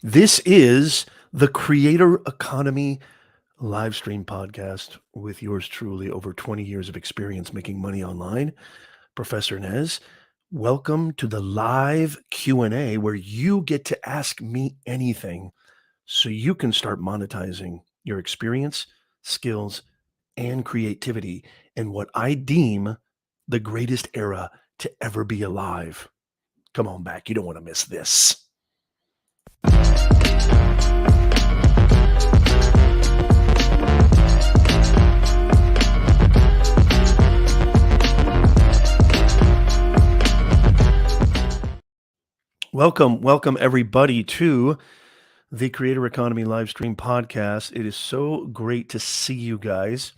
This is the Creator Economy live stream podcast with yours truly, over 20 years of experience making money online, Professor Nez. Welcome to the live Q&A where you get to ask me anything so you can start monetizing your experience, skills, and creativity in what I deem the greatest era to ever be alive. Come on back. You don't want to miss this. Welcome everybody to the Creator Economy live stream podcast. It is so great to see you guys.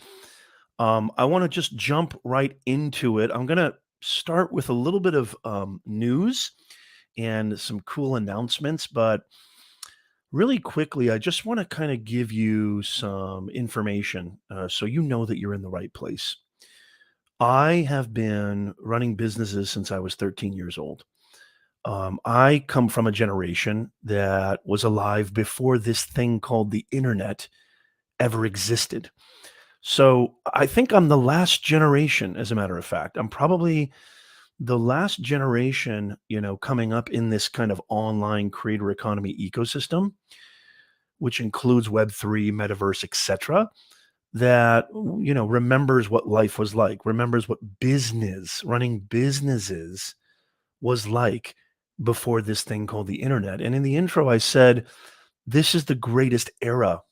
I want to just jump right into it. I'm going to start with a little bit of news and some cool announcements, but really quickly, I just want to kind of give you some information so you know that you're in the right place. I have been running businesses since I was 13 years old. I come from a generation that was alive before this thing called the internet ever existed. So I think I'm the last generation, as a matter of fact. I'm probably the last generation, coming up in this kind of online creator economy ecosystem, which includes Web3, metaverse, etc., that, remembers what life was like, remembers what running businesses was like before this thing called the internet. And in the intro, I said, this is the greatest era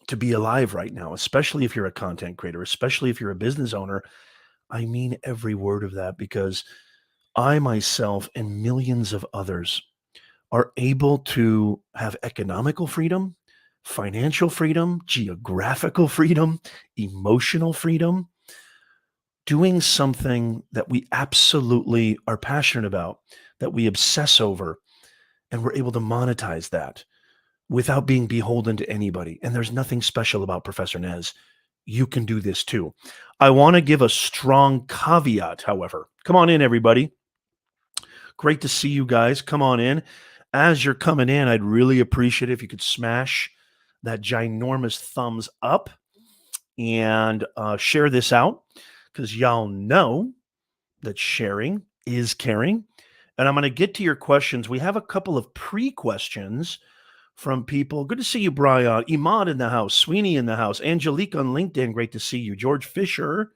to be alive right now, especially if you're a content creator, especially if you're a business owner. I mean every word of that, because I myself and millions of others are able to have economical freedom, financial freedom, geographical freedom, emotional freedom, doing something that we absolutely are passionate about, that we obsess over, and we're able to monetize that without being beholden to anybody. And there's nothing special about Professor Nez. You can do this too. I want to give a strong caveat, however. Come on in, everybody. Great to see you guys. Come on in. As you're coming in, I'd really appreciate it if you could smash that ginormous thumbs up and share this out, because y'all know that sharing is caring. And I'm going to get to your questions. We have a couple of pre-questions from people. Good to see you, Brian. Imad in the house. Sweeney in the house. Angelique on LinkedIn. Great to see you. George Fisher.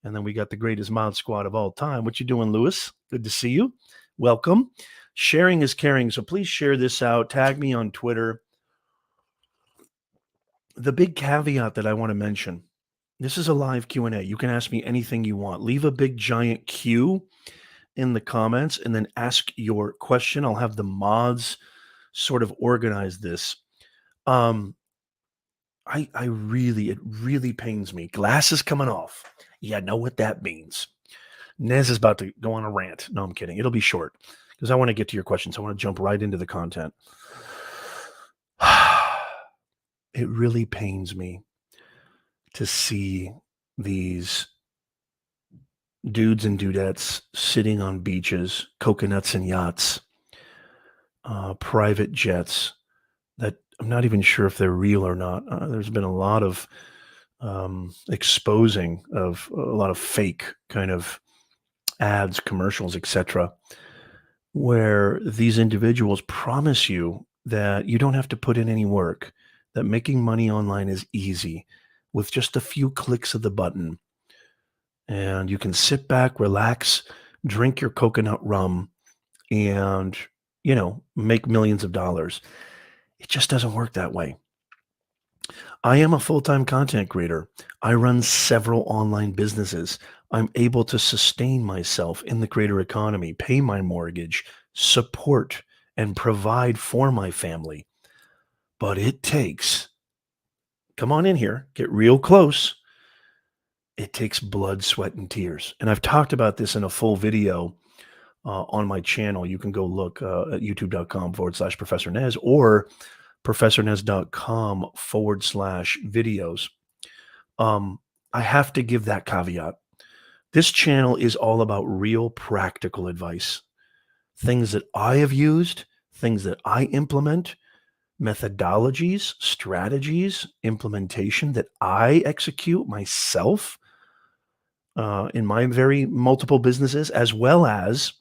And then we got the greatest mod squad of all time. What you doing, Lewis? Good to see you. Welcome. Sharing is caring. So please share this out. Tag me on Twitter. The big caveat that I want to mention, this is a live Q&A. You can ask me anything you want. Leave a big giant Q in the comments and then ask your question. I'll have the mods sort of organize this. It really pains me. Glasses coming off. Yeah, know what that means. Nez is about to go on a rant. No, I'm kidding. It'll be short because I want to get to your questions. I want to jump right into the content. It really pains me to see these dudes and dudettes sitting on beaches, coconuts and yachts, private jets that I'm not even sure if they're real or not. There's been a lot of exposing of a lot of fake kind of ads, commercials, etc., where these individuals promise you that you don't have to put in any work, that making money online is easy with just a few clicks of the button. And you can sit back, relax, drink your coconut rum, and, make millions of dollars. It just doesn't work that way. I am a full-time content creator. I run several online businesses. I'm able to sustain myself in the creator economy, pay my mortgage, support and provide for my family. But it takes, come on in here, get real close. It takes blood, sweat, and tears. And I've talked about this in a full video on my channel. You can go look at youtube.com/Professor Nez or professornez.com/videos. I have to give that caveat. This channel is all about real practical advice, things that I have used, things that I implement, methodologies, strategies, implementation that I execute myself in my very multiple businesses, as well as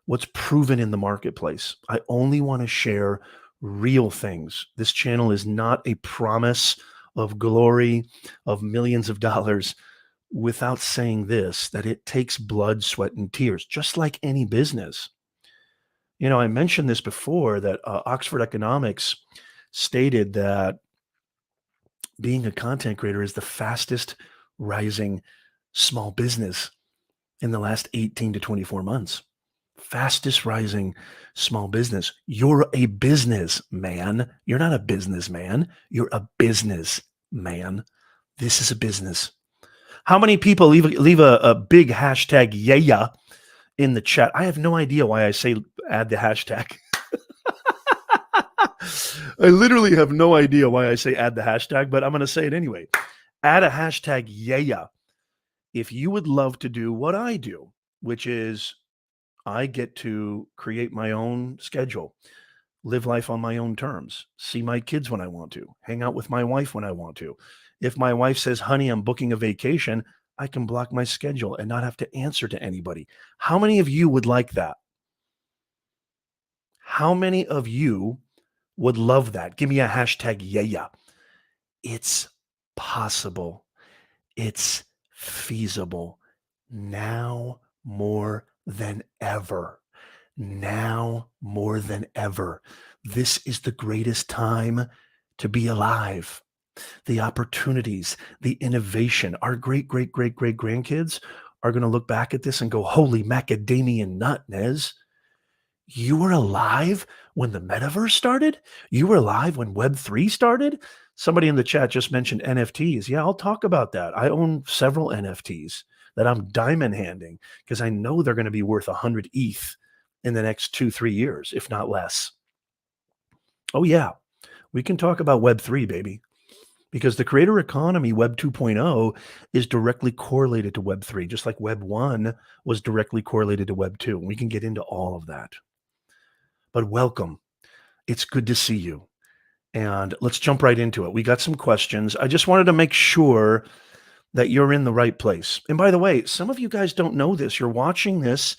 what's proven in the marketplace. I only want to share real things. This channel is not a promise of glory, of millions of dollars, without saying this, that it takes blood, sweat, and tears, just like any business. I mentioned this before that Oxford Economics stated that being a content creator is the fastest rising small business in the last 18 to 24 months. Fastest rising small business. You're a businessman. You're not a businessman. You're a businessman. This is a business. How many people leave a big hashtag yeah in the chat? I have no idea why I say add the hashtag. I literally have no idea why I say add the hashtag, but I'm going to say it anyway. Add a hashtag yeah if you would love to do what I do, which is I get to create my own schedule, live life on my own terms, see my kids when I want to, hang out with my wife when I want to. If my wife says, honey, I'm booking a vacation, I can block my schedule and not have to answer to anybody. How many of you would like that? How many of you would love that? Give me a hashtag yeah. It's possible. It's feasible now more than ever. Now more than ever. This is the greatest time to be alive. The opportunities, the innovation, our great, great, great, great grandkids are going to look back at this and go, holy macadamian nut, Nez. You were alive when the metaverse started? You were alive when Web3 started? Somebody in the chat just mentioned NFTs. Yeah, I'll talk about that. I own several NFTs that I'm diamond handing because I know they're going to be worth 100 ETH in the next 2-3 years, if not less. Oh, yeah. We can talk about Web3, baby, because the creator economy, Web 2.0, is directly correlated to Web 3, just like Web 1 was directly correlated to Web 2. We can get into all of that. But welcome. It's good to see you. And let's jump right into it. We got some questions. I just wanted to make sure that you're in the right place. And by the way, some of you guys don't know this. You're watching this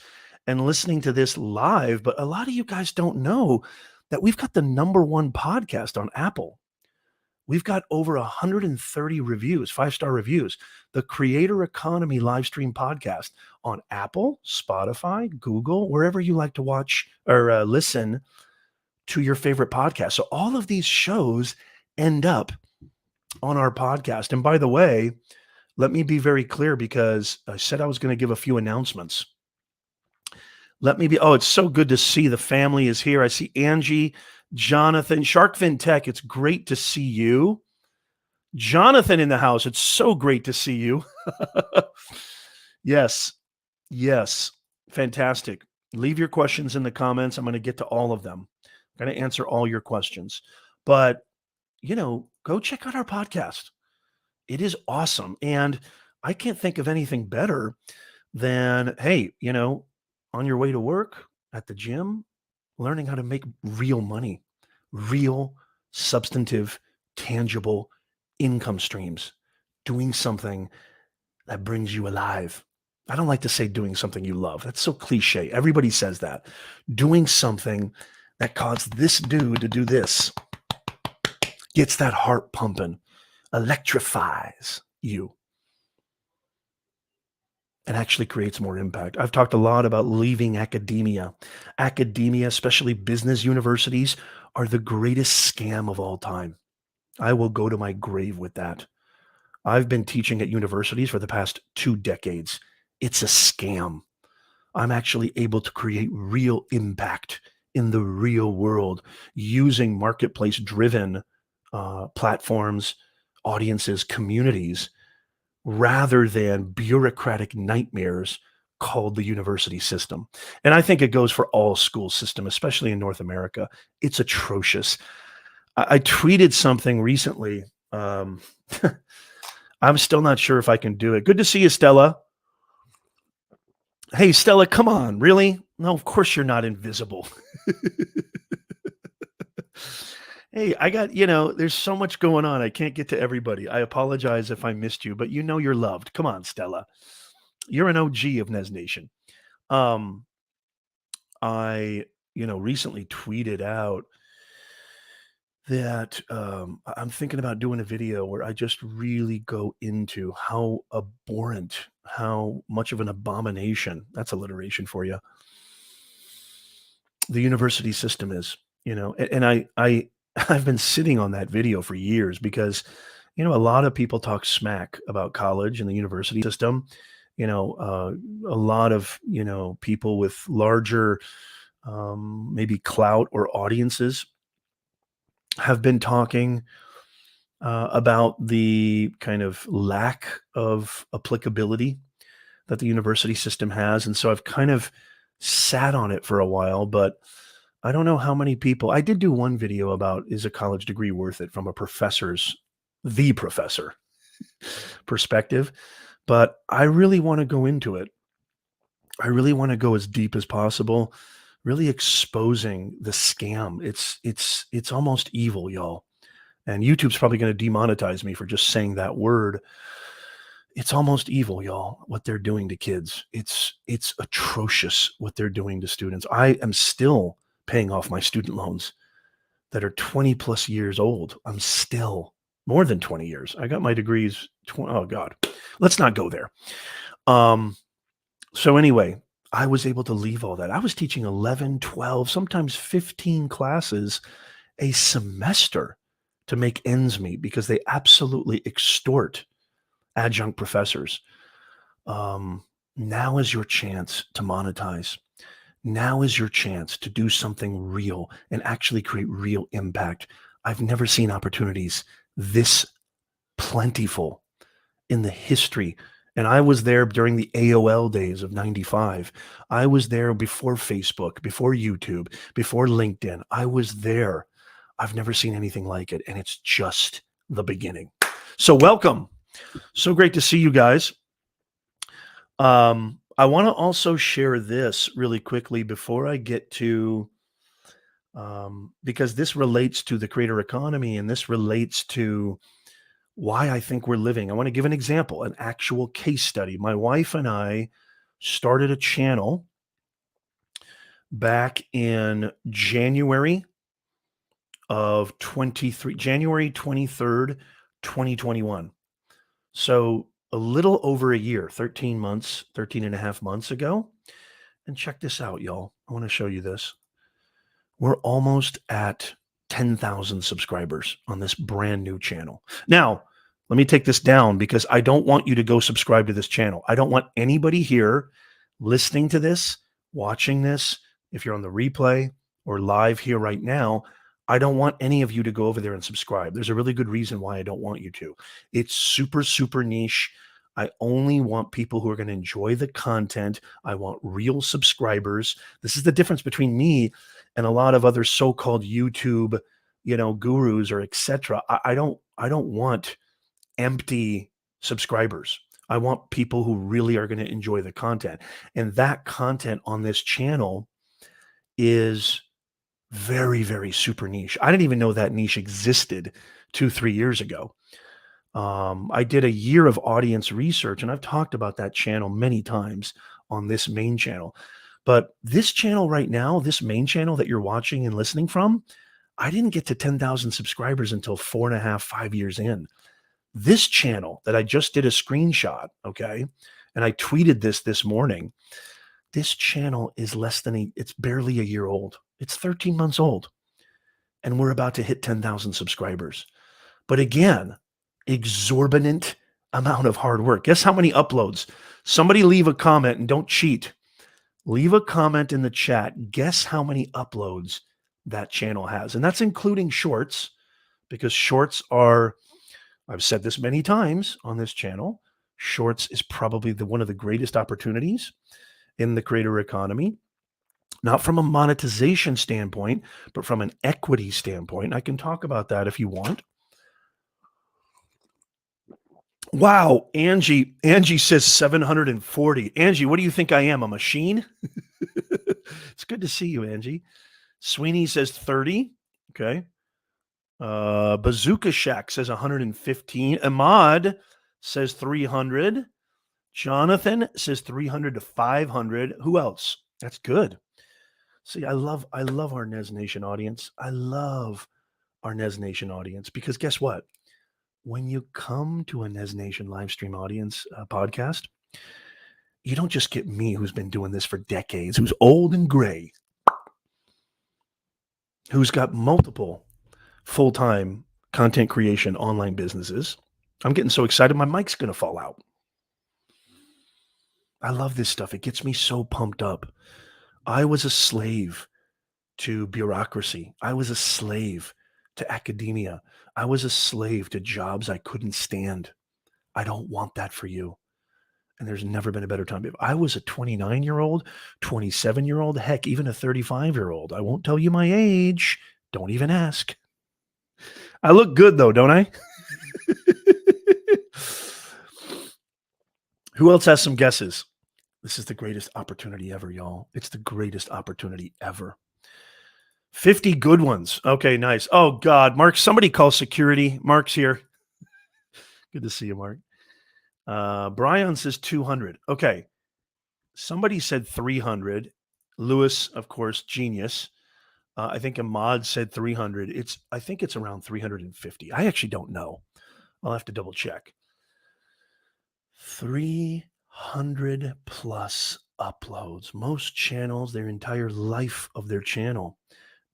and listening to this live, but a lot of you guys don't know that we've got the #1 podcast on Apple. We've got over 130 reviews, 5-star reviews. The Creator Economy live stream podcast on Apple, Spotify, Google, wherever you like to watch or listen to your favorite podcast. So all of these shows end up on our podcast. And by the way, let me be very clear because I said I was going to give a few announcements. It's so good to see the family is here. I see Angie, Jonathan, Sharkfin Tech. It's great to see you. Jonathan in the house. It's so great to see you. Yes. Fantastic. Leave your questions in the comments. I'm going to get to all of them. I'm going to answer all your questions. But, go check out our podcast. It is awesome. And I can't think of anything better than, hey, on your way to work, at the gym, learning how to make real money, real, substantive, tangible income streams, doing something that brings you alive. I don't like to say doing something you love. That's so cliche. Everybody says that. Doing something that caused this dude to do this, gets that heart pumping, electrifies you, and actually creates more impact. I've talked a lot about leaving academia. Academia, especially business universities, are the greatest scam of all time. I will go to my grave with that. I've been teaching at universities for the past 2 decades. It's a scam. I'm actually able to create real impact in the real world using marketplace-driven platforms, audiences, communities, rather than bureaucratic nightmares called the university system. And I think it goes for all school system, especially in North America. It's atrocious. I tweeted something recently. I'm still not sure if I can do it. Good to see you, Stella. Hey, Stella, come on. Really? No, of course you're not invisible. Hey, I got, there's so much going on. I can't get to everybody. I apologize if I missed you, but you're loved. Come on, Stella. You're an OG of Nez Nation. Um, I, recently tweeted out that I'm thinking about doing a video where I just really go into how abhorrent, how much of an abomination, that's alliteration for you, the university system is, and I've been sitting on that video for years because, a lot of people talk smack about college and the university system. A lot of, people with larger, maybe clout or audiences have been talking about the kind of lack of applicability that the university system has. And so I've kind of sat on it for a while, but I don't know how many people. I did do one video about, is a college degree worth it, from the professor perspective, but I really want to go into it. I really want to go as deep as possible, really exposing the scam. It's almost evil, y'all. And YouTube's probably going to demonetize me for just saying that word. It's almost evil, y'all, what they're doing to kids. It's atrocious what they're doing to students. I am still paying off my student loans that are 20 plus years old. I'm still more than 20 years. I got my degrees. Oh God, let's not go there. So anyway, I was able to leave all that. I was teaching 11, 12, sometimes 15 classes a semester to make ends meet because they absolutely extort adjunct professors. Now is your chance to monetize. Now is your chance to do something real and actually create real impact. I've never seen opportunities this plentiful in the history. And I was there during the AOL days of 95. I was there before Facebook, before YouTube, before LinkedIn. I was there. I've never seen anything like it. And it's just the beginning. So welcome. So great to see you guys. I want to also share this really quickly before I get to, because this relates to the creator economy and this relates to why I think we're living. I want to give an example, an actual case study. My wife and I started a channel back in January of 23, January 23rd, 2021. So a little over a year, 13 months, 13 and a half months ago. And check this out, y'all. I want to show you this. We're almost at 10,000 subscribers on this brand new channel. Now, let me take this down because I don't want you to go subscribe to this channel. I don't want anybody here listening to this, watching this, if you're on the replay or live here right now, I don't want any of you to go over there and subscribe. There's a really good reason why I don't want you to. It's super, super niche. I only want people who are going to enjoy the content. I want real subscribers. This is the difference between me and a lot of other so-called YouTube, gurus or etc. I don't want empty subscribers. I want people who really are going to enjoy the content. And that content on this channel is very, very super niche. I didn't even know that niche existed 2-3 years ago. I did a year of audience research, and I've talked about that channel many times on this main channel. But this channel right now, this main channel that you're watching and listening from, I didn't get to 10,000 subscribers until 4.5, 5 years in. This channel that I just did a screenshot, okay, and I tweeted this morning, this channel is it's barely a year old. It's 13 months old, and we're about to hit 10,000 subscribers. But again, exorbitant amount of hard work. Guess how many uploads? Somebody leave a comment and don't cheat. Leave a comment in the chat. Guess how many uploads that channel has. And that's including shorts, because shorts are, I've said this many times on this channel, shorts is probably one of the greatest opportunities in the creator economy. Not from a monetization standpoint, but from an equity standpoint. I can talk about that if you want. Wow, Angie says 740. Angie, what do you think I am, a machine? It's good to see you, Angie. Sweeney says 30. Okay. Bazooka Shack says 115. Ahmad says 300. Jonathan says 300 to 500. Who else? That's good. See, I love our Nez Nation audience. I love our Nez Nation audience because guess what? When you come to a Nez Nation live stream audience podcast, you don't just get me who's been doing this for decades, who's old and gray, who's got multiple full-time content creation online businesses. I'm getting so excited my mic's going to fall out. I love this stuff. It gets me so pumped up. I was a slave to bureaucracy. I was a slave to academia. I was a slave to jobs I couldn't stand. I don't want that for you. And there's never been a better time. If I was a 29-year-old, 27-year-old, heck, even a 35-year-old, I won't tell you my age. Don't even ask. I look good though, don't I? Who else has some guesses? This is the greatest opportunity ever, y'all. It's the greatest opportunity ever. 50 good ones. Okay, nice. Oh, God. Mark, somebody call security. Mark's here. Good to see you, Mark. Brian says 200. Okay. Somebody said 300. Lewis, of course, genius. I think Ahmad said 300. I think it's around 350. I actually don't know. I'll have to double check. 300 plus uploads. Most channels, their entire life of their channel,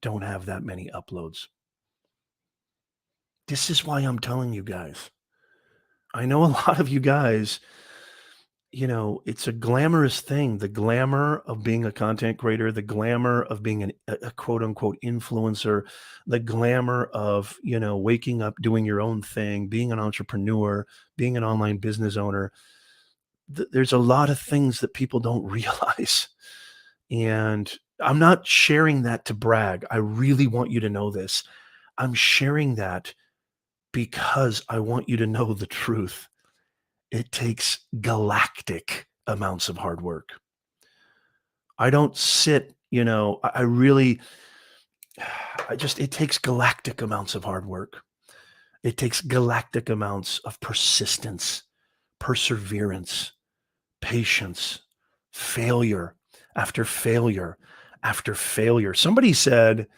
don't have that many uploads. This is why I'm telling you guys. I know a lot of you guys, it's a glamorous thing. The glamour of being a content creator, the glamour of being a quote unquote influencer, the glamour of, waking up, doing your own thing, being an entrepreneur, being an online business owner. There's a lot of things that people don't realize. And I'm not sharing that to brag. I really want you to know this. I'm sharing that because I want you to know the truth. It takes galactic amounts of hard work. I don't sit, it takes galactic amounts of hard work. It takes galactic amounts of persistence, perseverance, patience, failure after failure after failure. Somebody said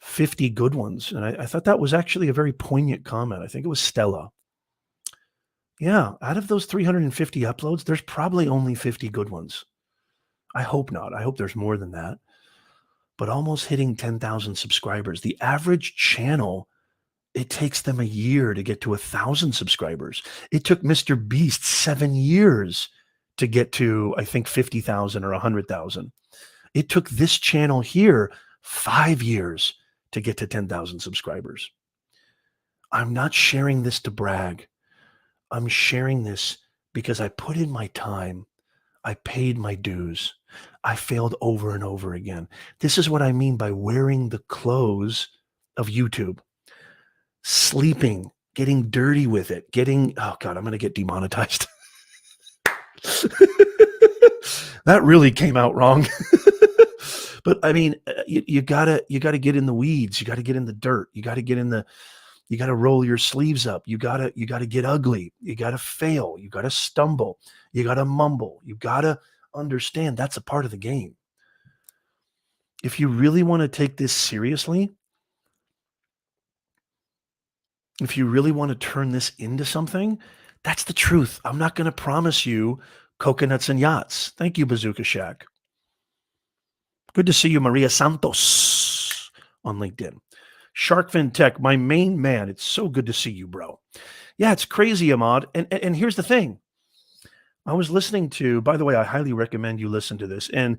50 good ones. And I thought that was actually a very poignant comment. I think it was Stella. Yeah, out of those 350 uploads, there's probably only 50 good ones. I hope not. I hope there's more than that. But almost hitting 10,000 subscribers. The average channel, it takes them a year to get to 1,000 subscribers. It took Mr. Beast 7 years to get to, I think, 50,000 or 100,000. It took this channel here 5 years to get to 10,000 subscribers. I'm not sharing this to brag. I'm sharing this because I put in my time. I paid my dues. I failed over and over again. This is what I mean by wearing the clothes of YouTube. Sleeping, getting dirty with it, oh God, I'm going to get demonetized. That really came out wrong. But I mean, you gotta get in the weeds. You got to get in the dirt. You got to roll your sleeves up. You got to get ugly. You got to fail. You got to stumble. You got to mumble. You got to understand that's a part of the game. If you really want to take this seriously, if you really want to turn this into something, that's the truth. I'm not going to promise you coconuts and yachts. Thank you, Bazooka Shack. Good to see you, Maria Santos on LinkedIn. Sharkfin Tech, my main man. It's so good to see you, bro. Yeah, it's crazy, Ahmad. And here's the thing. I was listening to, by the way, I highly recommend you listen to this. And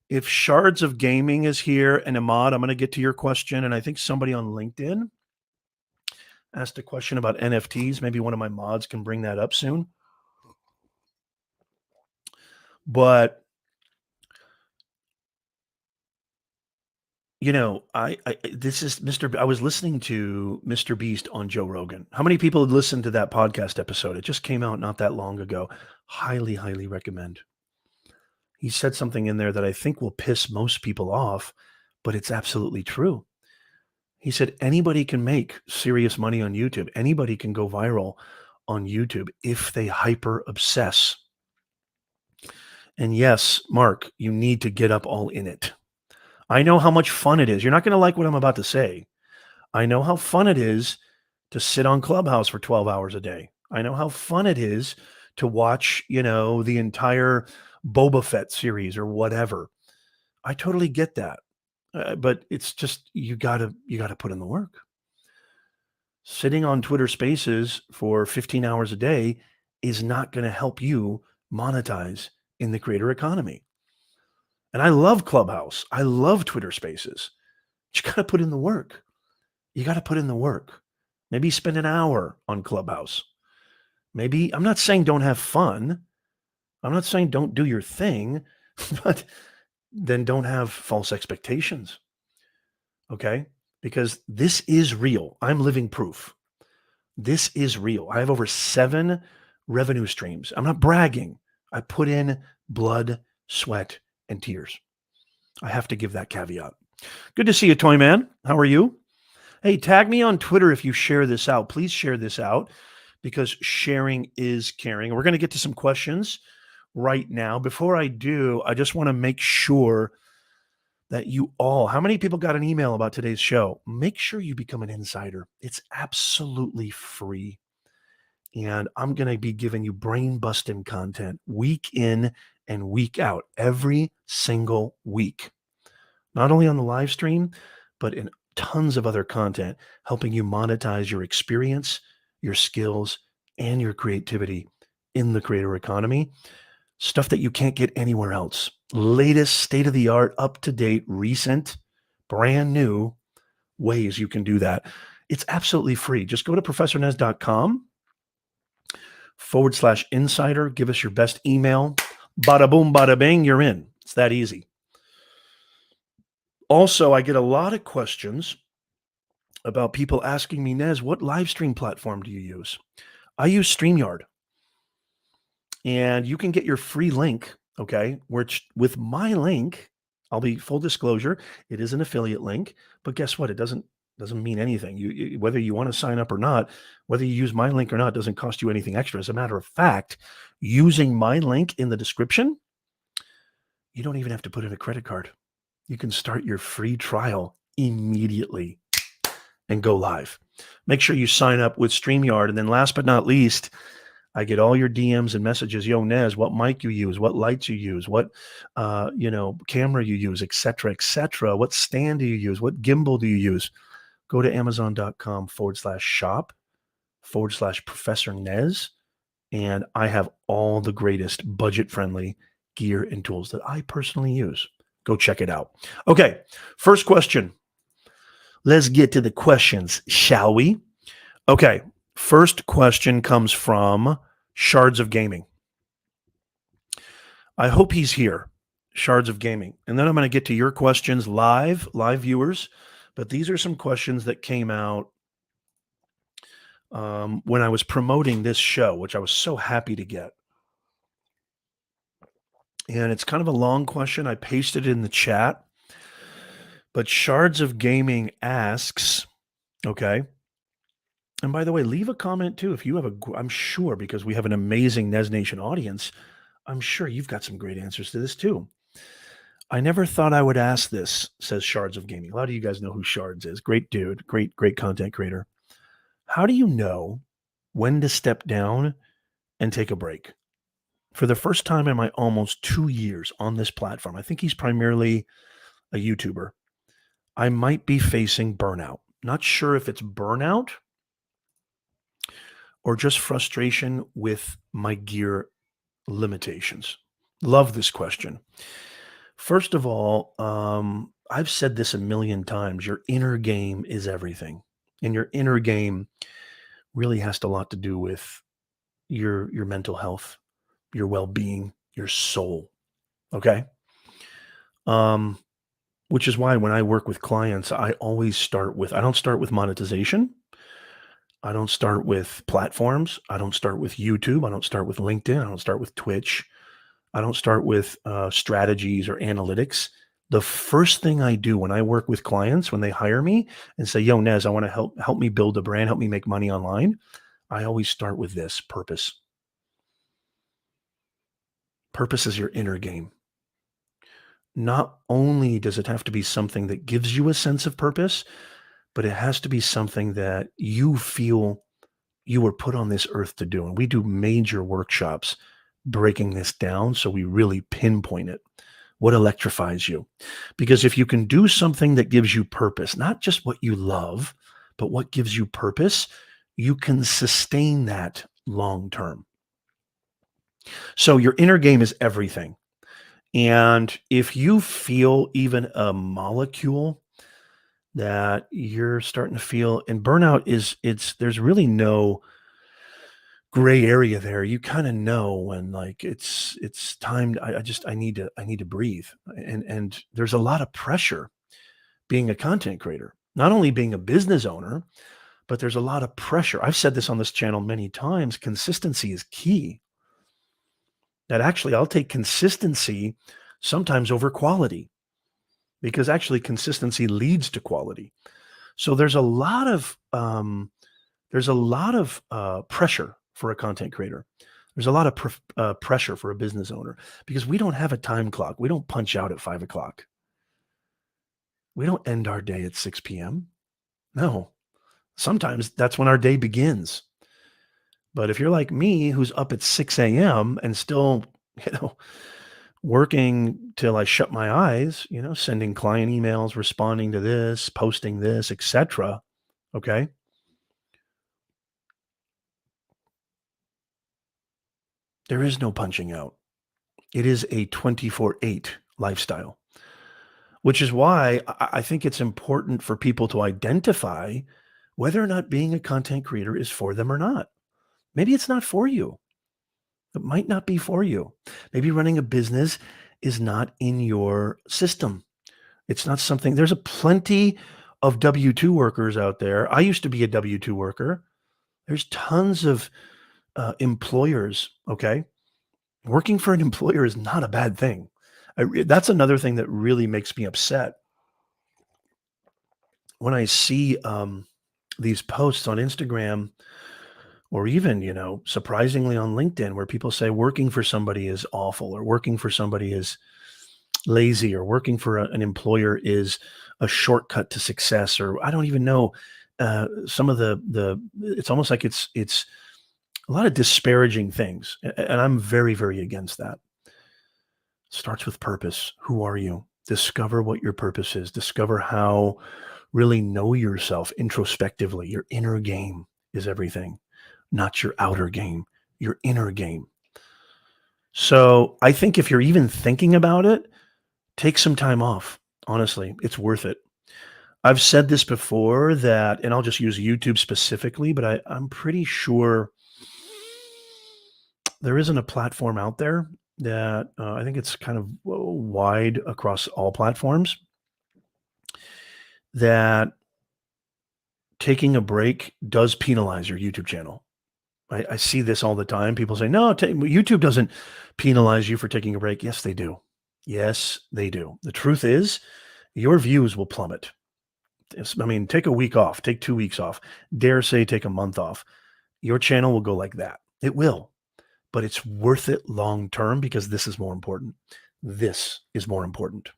if Shards of Gaming is here and Ahmad, I'm going to get to your question. And I think somebody on LinkedIn asked a question about NFTs. Maybe one of my mods can bring that up soon. But I was listening to Mr. Beast on Joe Rogan. How many people had listened to that podcast episode? It just came out not that long ago. Highly, highly recommend. He said something in there that I think will piss most people off, but it's absolutely true. He said, anybody can make serious money on YouTube. Anybody can go viral on YouTube if they hyper obsess. And yes, Mark, you need to get up all in it. I know how much fun it is. You're not going to like what I'm about to say. I know how fun it is to sit on Clubhouse for 12 hours a day. I know how fun it is to watch, the entire Boba Fett series or whatever. I totally get that. But it's just you gotta put in the work. Sitting on Twitter Spaces for 15 hours a day is not going to help you monetize in the creator economy. And I love Clubhouse. I love Twitter Spaces. But you got to put in the work. You got to put in the work. Maybe spend an hour on Clubhouse. Maybe, I'm not saying don't have fun. I'm not saying don't do your thing, but then don't have false expectations. Okay? Because this is real. I'm living proof. This is real. I have over 7 revenue streams. I'm not bragging. I put in blood, sweat, and tears. I have to give that caveat. Good to see you, Toy Man. How are you? Hey, tag me on Twitter if you share this out. Please share this out because sharing is caring. We're going to get to some questions right now. Before I do, I just want to make sure that you all, how many people got an email about today's show? Make sure you become an insider. It's absolutely free. And I'm going to be giving you brain busting content week in and week out, every single week. Not only on the live stream, but in tons of other content, helping you monetize your experience, your skills, and your creativity in the creator economy. Stuff that you can't get anywhere else. Latest, state-of-the-art, up-to-date, recent, brand new ways you can do that. It's absolutely free. Just go to professornez.com/insider. Give us your best email. Bada boom, bada bing, you're in. It's that easy. Also, I get a lot of questions about people asking me, Nez, what live stream platform do you use? I use StreamYard. And you can get your free link, okay? Which with my link, I'll be full disclosure, it is an affiliate link, but guess what? It doesn't mean anything. Whether you want to sign up or not, whether you use my link or not, doesn't cost you anything extra. As a matter of fact, using my link in the description, you don't even have to put in a credit card. You can start your free trial immediately and go live. Make sure you sign up with StreamYard. And then last but not least, I get all your DMs and messages. Yo, Nez, what mic you use, what lights you use, what camera you use, et cetera, what stand do you use, what gimbal do you use? Go to amazon.com/shop/Professor Nez. And I have all the greatest budget-friendly gear and tools that I personally use. Go check it out. Okay, first question. Let's get to the questions, shall we? Okay, first question comes from Shards of Gaming. I hope he's here, Shards of Gaming. And then I'm going to get to your questions live viewers. But these are some questions that came out when I was promoting this show, which I was so happy to get. And it's kind of a long question. I pasted it in the chat. But Shards of Gaming asks, okay. And by the way, leave a comment too. If you have I'm sure, because we have an amazing Nez Nation audience, I'm sure you've got some great answers to this too. I never thought I would ask this, says Shards of Gaming. A lot of you guys know who Shards is. Great dude, great content creator. How do you know when to step down and take a break? For the first time in my almost 2 years on this platform, I think he's primarily a YouTuber, I might be facing burnout. Not sure if it's burnout or just frustration with my gear limitations. Love this question. First of all, I've said this a million times. Your inner game is everything. And your inner game really has a lot to do with your mental health, your well-being, your soul. Okay? Which is why when I work with clients, I always start with, I don't start with monetization. I don't start with platforms. I don't start with YouTube. I don't start with LinkedIn. I don't start with Twitch. I don't start with strategies or analytics. The first thing I do when I work with clients, when they hire me and say, "Yo, Nez, I want to help me build a brand, help me make money online," I always start with this: purpose. Purpose is your inner game. Not only does it have to be something that gives you a sense of purpose, but it has to be something that you feel you were put on this earth to do. And we do major workshops breaking this down so we really pinpoint it. What electrifies you? Because if you can do something that gives you purpose, not just what you love, but what gives you purpose, you can sustain that long term. So your inner game is everything. And if you feel even a molecule that you're starting to feel, and burnout is, there's really no gray area there. You kind of know when, like, it's time. I need to breathe. And there's a lot of pressure being a content creator, not only being a business owner, but there's a lot of pressure. I've said this on this channel many times. Consistency is key. That actually, I'll take consistency sometimes over quality, because actually consistency leads to quality. So there's a lot of pressure for a content creator. There's a lot of pressure for a business owner, because we don't have a time clock. We don't punch out at 5 o'clock. We don't end our day at 6 p.m. No, sometimes that's when our day begins. But if you're like me, who's up at 6 a.m. and still, you know, working till I shut my eyes, sending client emails, responding to this, posting this, etc. Okay. There is no punching out. It is a 24/8 lifestyle, which is why I think it's important for people to identify whether or not being a content creator is for them or not. Maybe it's not for you. It might not be for you. Maybe running a business is not in your system. It's not something, there's a plenty of W-2 workers out there. I used to be a W-2 worker. There's tons of employers, okay? Working for an employer is not a bad thing. That's another thing that really makes me upset when I see these posts on Instagram, or even, surprisingly on LinkedIn, where people say working for somebody is awful, or working for somebody is lazy, or working for an employer is a shortcut to success, or I don't even know, some of the it's almost like it's a lot of disparaging things, and I'm very, very against that. Starts with purpose. Who are you? Discover what your purpose is. Discover how, really know yourself introspectively. Your inner game is everything, not your outer game, your inner game. So I think if you're even thinking about it, take some time off. Honestly, it's worth it. I've said this before, that, and I'll just use YouTube specifically, but I'm pretty sure there isn't a platform out there that, I think it's kind of wide across all platforms, that taking a break does penalize your YouTube channel. I see this all the time. People say, no, YouTube doesn't penalize you for taking a break. Yes, they do. Yes, they do. The truth is, your views will plummet. I mean, take a week off, take 2 weeks off, dare say take a month off. Your channel will go like that. It will, but it's worth it long term, because this is more important. This is more important.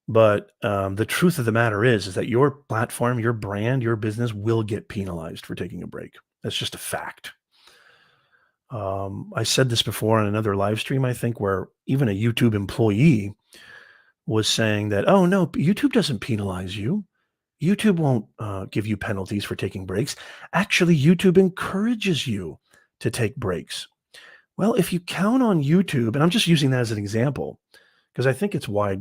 But the truth of the matter is that your platform, your brand, your business will get penalized for taking a break. That's just a fact. I said this before on another live stream, I think, where even a YouTube employee was saying that, oh, no, YouTube doesn't penalize you. YouTube won't give you penalties for taking breaks. Actually, YouTube encourages you to take breaks. Well, if you count on YouTube, and I'm just using that as an example, because I think it's what's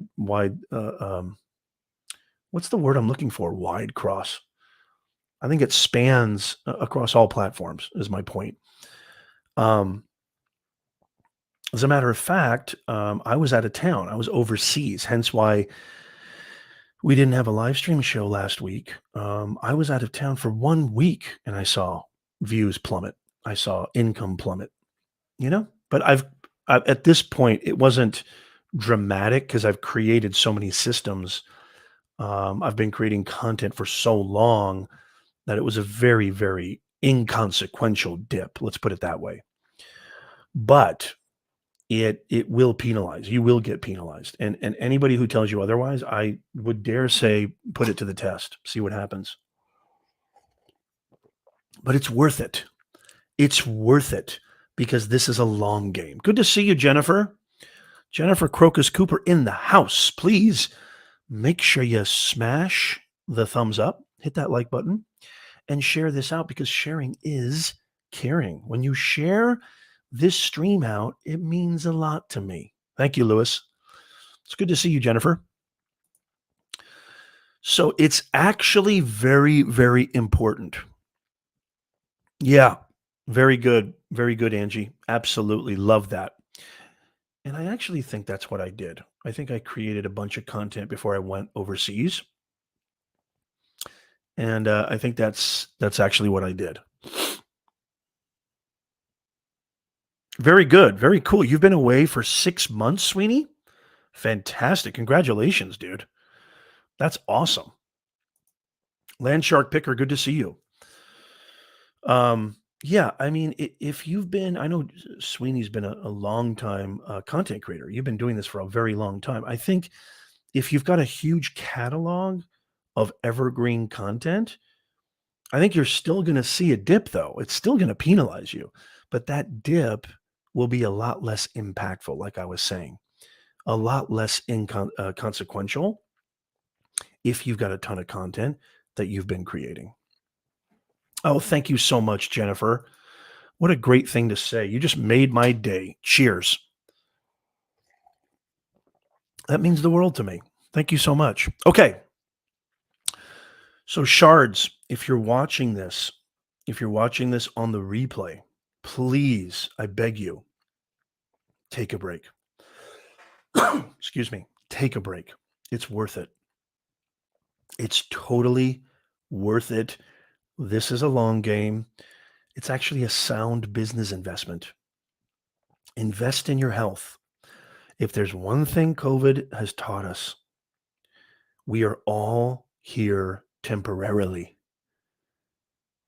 the word I'm looking for? Wide cross. I think it spans across all platforms, is my point. Um, as a matter of fact, I was out of town. I was overseas, hence why we didn't have a live stream show last week. I was out of town for 1 week, and I saw views plummet. I saw income plummet, But at this point, it wasn't dramatic because I've created so many systems. I've been creating content for so long that it was a very, very inconsequential dip. Let's put it that way. But it will penalize. You will get penalized. And anybody who tells you otherwise, I would dare say put it to the test. See what happens. But it's worth it. It's worth it because this is a long game. Good to see you, Jennifer. Jennifer Crocus Cooper in the house. Please make sure you smash the thumbs up, hit that like button, and share this out because sharing is caring. When you share this stream out, it means a lot to me. Thank you, Lewis. It's good to see you, Jennifer. So it's actually very, very important. Yeah, very good. Very good, Angie. Absolutely love that. And I actually think that's what I did. I think I created a bunch of content before I went overseas. And I think that's actually what I did. Very good. Very cool. You've been away for 6 months, Sweeney? Fantastic. Congratulations, dude. That's awesome. Landshark Picker, good to see you. Yeah, I mean, if you've been, I know Sweeney's been a long time content creator. You've been doing this for a very long time. I think if you've got a huge catalog of evergreen content, I think you're still going to see a dip, though. It's still going to penalize you, but that dip will be a lot less impactful, like I was saying, a lot less consequential if you've got a ton of content that you've been creating. Oh, thank you so much, Jennifer. What a great thing to say. You just made my day. Cheers. That means the world to me. Thank you so much. Okay. So, Shards, if you're watching this on the replay, please, I beg you, take a break. Excuse me. Take a break. It's worth it. It's totally worth it. This is a long game. It's actually a sound business investment. Invest in your health. If there's one thing COVID has taught us, we are all here temporarily.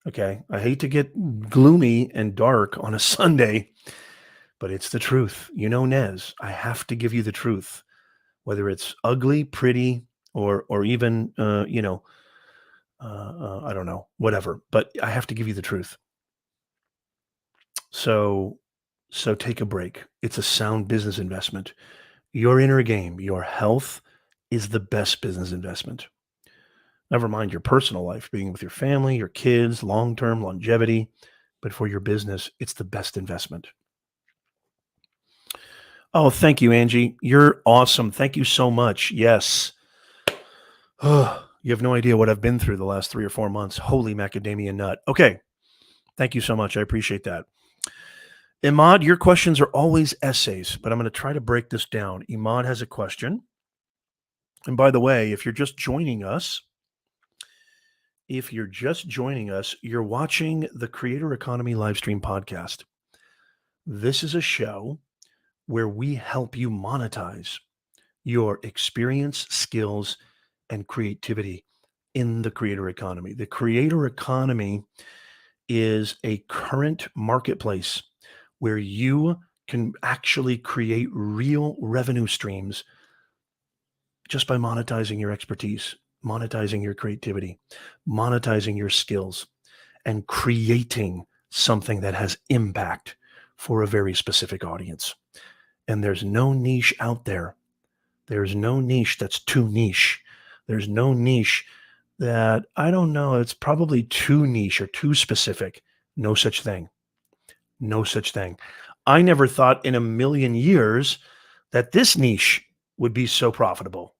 Okay. I hate to get gloomy and dark on a Sunday, but it's the truth. You know, Nez, I have to give you the truth, whether it's ugly, pretty, or even, I don't know, whatever, but I have to give you the truth. So, so take a break. It's a sound business investment. Your inner game, your health is the best business investment. Never mind your personal life, being with your family, your kids, long-term longevity, but for your business, it's the best investment. Oh, thank you, Angie. You're awesome. Thank you so much. Yes. Oh, you have no idea what I've been through the last 3 or 4 months. Holy macadamia nut. Okay. Thank you so much. I appreciate that. Imad, your questions are always essays, but I'm going to try to break this down. Imad has a question. And by the way, if you're just joining us, you're watching the Creator Economy Livestream podcast. This is a show where we help you monetize your experience, skills, and creativity in the creator economy. The creator economy is a current marketplace where you can actually create real revenue streams just by monetizing your expertise, monetizing your creativity, monetizing your skills, and creating something that has impact for a very specific audience. And there's no niche out there. There's no niche that's too niche. There's no niche that, I don't know, it's probably too niche or too specific. No such thing. No such thing. I never thought in a million years that this niche would be so profitable.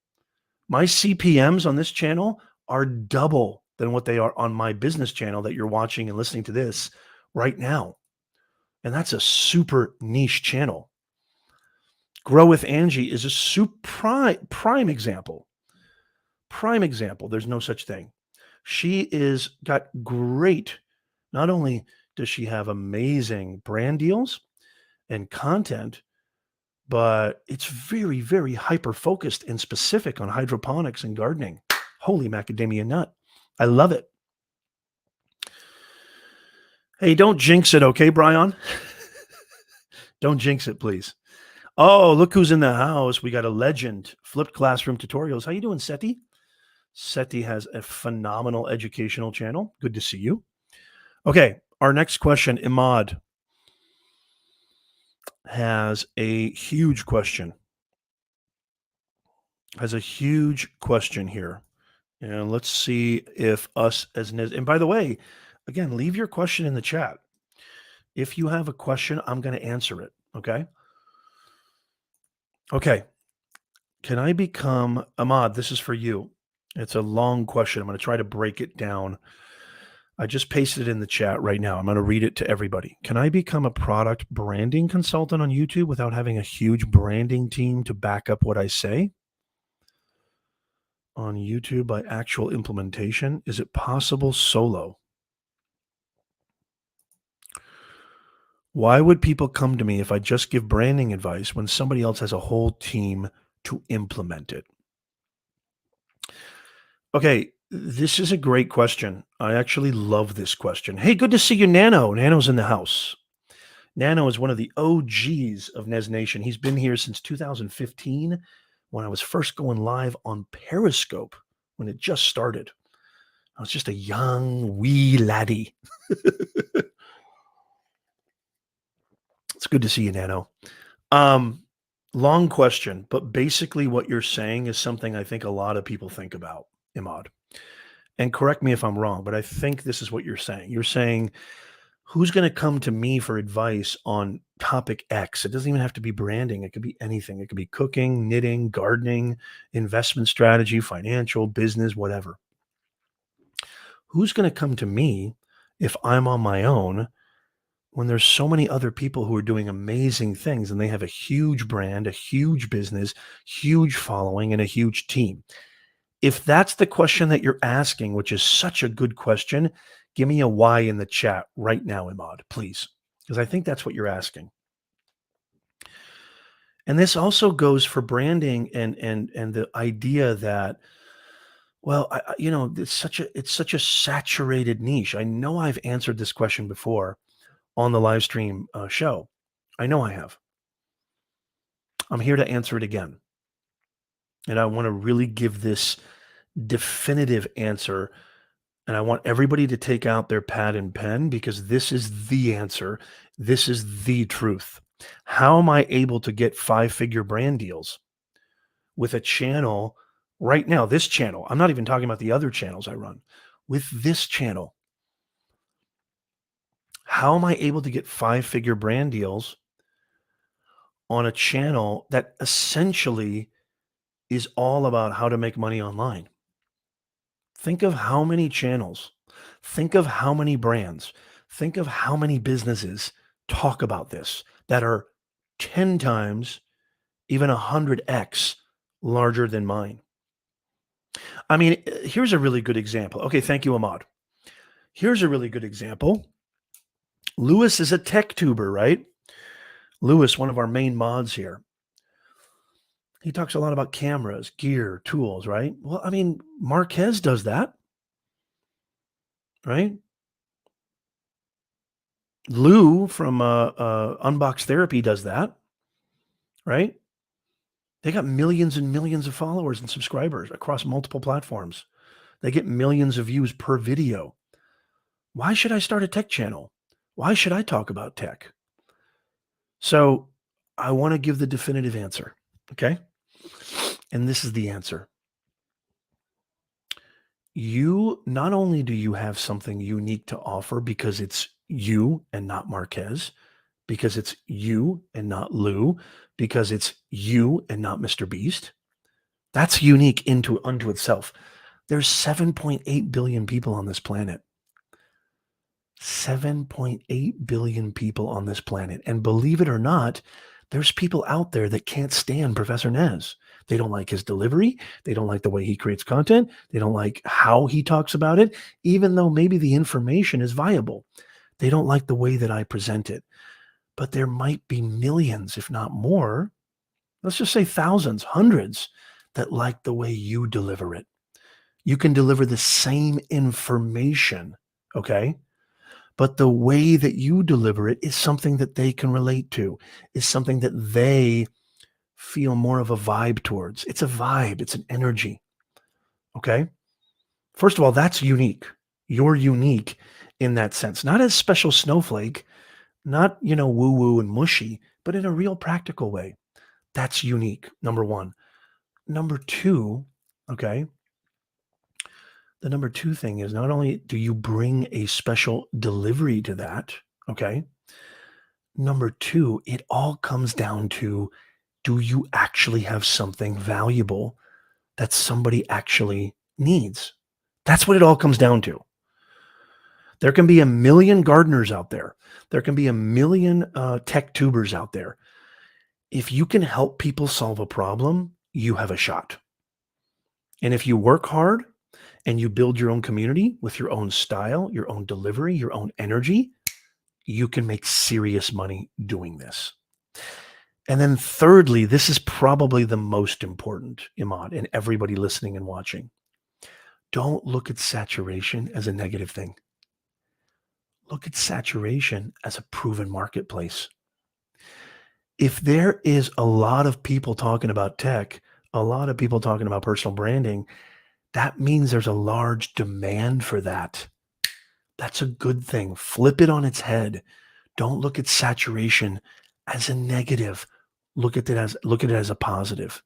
My CPMs on this channel are double than what they are on my business channel that you're watching and listening to this right now. And that's a super niche channel. Grow with Angie is a prime example. Prime example. There's no such thing. She is got great. Not only does she have amazing brand deals and content, but it's very, very hyper-focused and specific on hydroponics and gardening. Holy macadamia nut. I love it. Hey, don't jinx it, okay, Brian? Don't jinx it, please. Oh, look who's in the house. We got a legend. Flipped Classroom Tutorials. How you doing, Seti? Seti has a phenomenal educational channel. Good to see you. Okay, our next question, Imad has a huge question. Here. And let's see if us as Nez. And by the way, again, leave your question in the chat. If you have a question, I'm going to answer it. Okay. Okay. Can I become Ahmad? This is for you. It's a long question. I'm going to try to break it down. I just pasted it in the chat right now. I'm going to read it to everybody. Can I become a product branding consultant on YouTube without having a huge branding team to back up what I say? On YouTube by actual implementation? Is it possible solo? Why would people come to me if I just give branding advice when somebody else has a whole team to implement it? Okay, this is a great question. I actually love this question. Hey, good to see you, Nano. Nano's in the house. Nano is one of the OGs of Nez Nation. He's been here since 2015 when I was first going live on Periscope when it just started. I was just a young, wee laddie. It's good to see you, Nano. Long question, but basically what you're saying is something I think a lot of people think about, Imad. And correct me if I'm wrong, but I think this is what you're saying. You're saying, who's going to come to me for advice on topic X? It doesn't even have to be branding. It could be anything. It could be cooking, knitting, gardening, investment strategy, financial, business, whatever. Who's going to come to me if I'm on my own when there's so many other people who are doing amazing things and they have a huge brand, a huge business, huge following, and a huge team? If that's the question that you're asking, which is such a good question, give me a Y in the chat right now, Imad, please, because I think that's what you're asking. And this also goes for branding and the idea that, well, it's such a saturated niche. I know I've answered this question before on the live stream show. I know I have. I'm here to answer it again. And I want to really give this definitive answer. And I want everybody to take out their pad and pen because this is the answer. This is the truth. How am I able to get 5-figure brand deals with a channel right now? This channel, I'm not even talking about the other channels I run. With this channel, how am I able to get 5-figure brand deals on a channel that essentially is all about how to make money online? Think of how many channels, think of how many brands, think of how many businesses talk about this that are 10 times, even 100x larger than mine. I mean, here's a really good example. Okay, thank you, Ahmad. Here's a really good example. Lewis is a tech tuber, right? Lewis, one of our main mods here. He talks a lot about cameras, gear, tools, right? Well, I mean, Marquez does that, right? Lou from Unbox Therapy does that, right? They got millions and millions of followers and subscribers across multiple platforms. They get millions of views per video. Why should I start a tech channel? Why should I talk about tech? So I want to give the definitive answer, okay? And this is the answer. You, not only do you have something unique to offer because it's you and not Marquez, because it's you and not Lou, because it's you and not Mr. Beast. That's unique unto itself. There's 7.8 billion people on this planet. 7.8 billion people on this planet. And believe it or not, there's people out there that can't stand Professor Nez. They don't like his delivery. They don't like the way he creates content. They don't like how he talks about it, even though maybe the information is viable. They don't like the way that I present it. But there might be millions, if not more, let's just say thousands, hundreds that like the way you deliver it. You can deliver the same information, okay? But the way that you deliver it is something that they can relate to, is something that they feel more of a vibe towards. It's a vibe, it's an energy, okay? First of all, that's unique. You're unique in that sense, not as special snowflake, not, woo woo and mushy, but in a real practical way. That's unique, number one. Number two, okay, the number two thing is not only do you bring a special delivery to that, okay, number two, it all comes down to, do you actually have something valuable that somebody actually needs? That's what it all comes down to. There can be a million gardeners out there. There can be a million tech tubers out there. If you can help people solve a problem, you have a shot. And if you work hard and you build your own community with your own style, your own delivery, your own energy, you can make serious money doing this. And then thirdly, this is probably the most important, Imad, and everybody listening and watching. Don't look at saturation as a negative thing. Look at saturation as a proven marketplace. If there is a lot of people talking about tech, a lot of people talking about personal branding, that means there's a large demand for that. That's a good thing. Flip it on its head. Don't look at saturation as a negative. Look at it as a positive.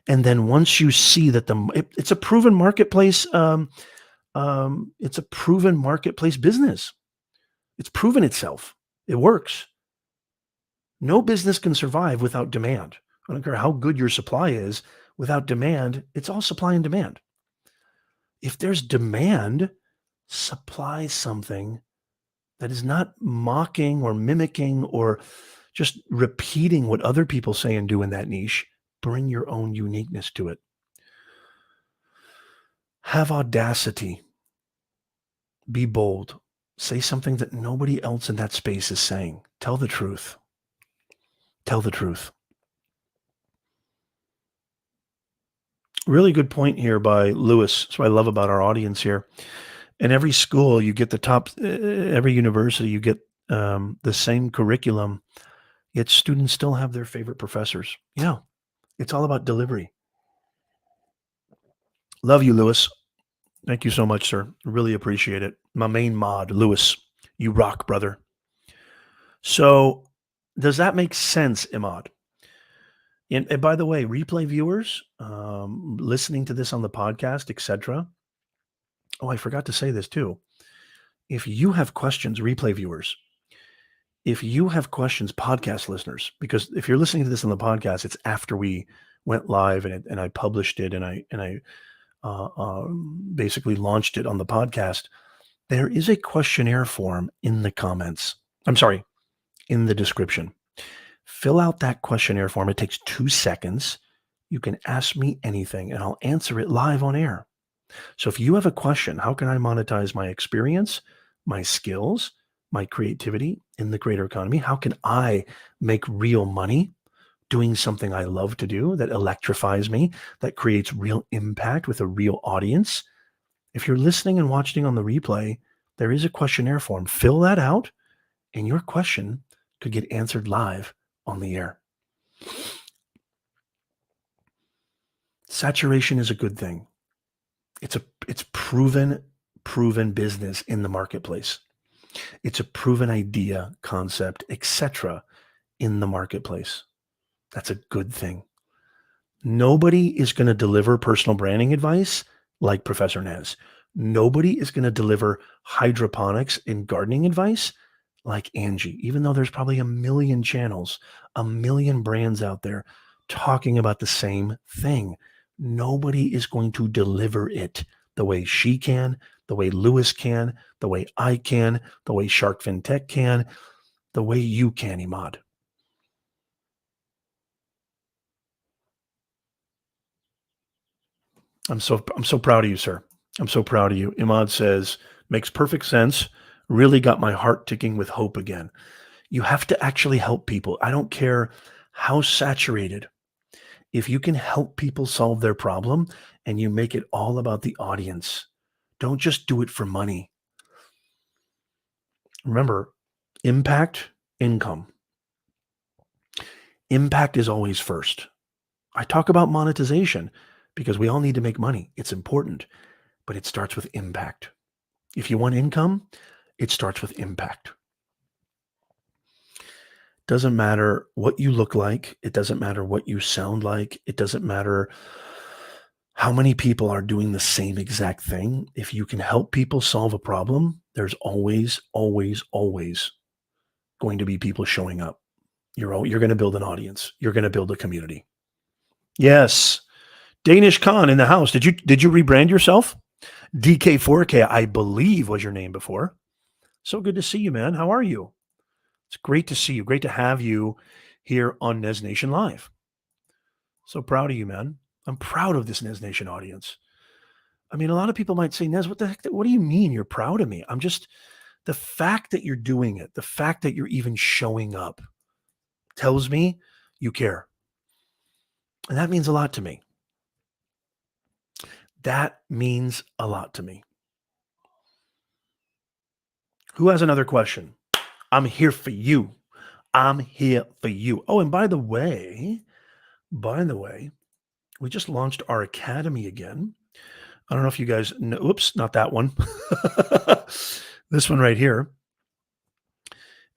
And then once you see that it's a proven marketplace, it's a proven marketplace business. It's proven itself. It works. No business can survive without demand. I don't care how good your supply is. Without demand, it's all supply and demand. If there's demand, supply something that is not mocking or mimicking or just repeating what other people say and do in that niche. Bring your own uniqueness to it. Have audacity. Be bold. Say something that nobody else in that space is saying. Tell the truth. Tell the truth. Really good point here by Lewis. That's what I love about our audience here. In every school, you get the top, every university, you get the same curriculum, yet students still have their favorite professors. Yeah, it's all about delivery. Love you, Lewis. Thank you so much, sir. Really appreciate it. My main mod, Lewis. You rock, brother. So does that make sense, Imad? And by the way, replay viewers, listening to this on the podcast, etc. Oh, I forgot to say this too. If you have questions, replay viewers, if you have questions, podcast listeners, because if you're listening to this on the podcast, it's after we went live and I published it and I basically launched it on the podcast. There is a questionnaire form in the comments. I'm sorry, in the description. Fill out that questionnaire form. It takes 2 seconds. You can ask me anything and I'll answer it live on air. So if you have a question, how can I monetize my experience, my skills, my creativity in the creator economy? How can I make real money doing something I love to do that electrifies me, that creates real impact with a real audience? If you're listening and watching on the replay, there is a questionnaire form. Fill that out and your question could get answered live on the air. Saturation is a good thing. It's proven business in the marketplace. It's a proven idea, concept, etc. in the marketplace. That's a good thing. Nobody is going to deliver personal branding advice like Professor Nez. Nobody is going to deliver hydroponics and gardening advice like Angie, even though there's probably a million channels, a million brands out there talking about the same thing. Nobody is going to deliver it the way she can, the way Lewis can, the way I can, the way Shark FinTech can, the way you can, Imad. I'm so proud of you, sir. I'm so proud of you. Imad says, makes perfect sense. Really got my heart ticking with hope again. You have to actually help people. I don't care how saturated. If you can help people solve their problem and you make it all about the audience, don't just do it for money. Remember, impact, income. Impact is always first. I talk about monetization because we all need to make money. It's important, but it starts with impact. If you want income, it starts with impact. Doesn't matter what you look like. It doesn't matter what you sound like. It doesn't matter how many people are doing the same exact thing. If you can help people solve a problem, there's always, always, always going to be people showing up. You're going to build an audience. You're going to build a community. Yes. Danish Khan in the house. Did you rebrand yourself? DK4K, I believe, was your name before. So good to see you, man. How are you? It's great to see you. Great to have you here on Nez Nation Live. So proud of you, man. I'm proud of this Nez Nation audience. I mean, a lot of people might say, Nez, what the heck? What do you mean you're proud of me? I'm just, the fact that you're doing it, the fact that you're even showing up tells me you care. And that means a lot to me. That means a lot to me. Who has another question? I'm here for you. I'm here for you. Oh, and by the way, we just launched our academy again. I don't know if you guys know. Oops, not that one. This one right here.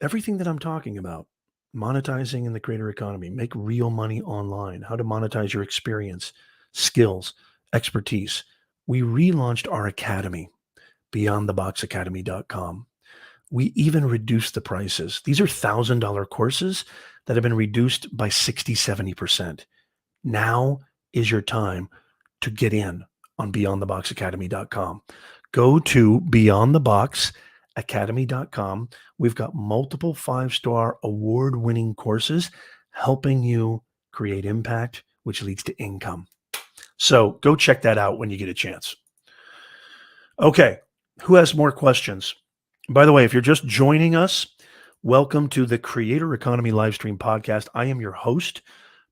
Everything that I'm talking about, monetizing in the creator economy, make real money online, how to monetize your experience, skills, expertise. We relaunched our academy, beyondtheboxacademy.com. We even reduced the prices. These are $1,000 courses that have been reduced by 60, 70%. Now is your time to get in on beyondtheboxacademy.com. Go to beyondtheboxacademy.com. We've got multiple 5-star award-winning courses helping you create impact, which leads to income. So go check that out when you get a chance. Okay, who has more questions? By the way, if you're just joining us, welcome to the Creator Economy Livestream Podcast. I am your host,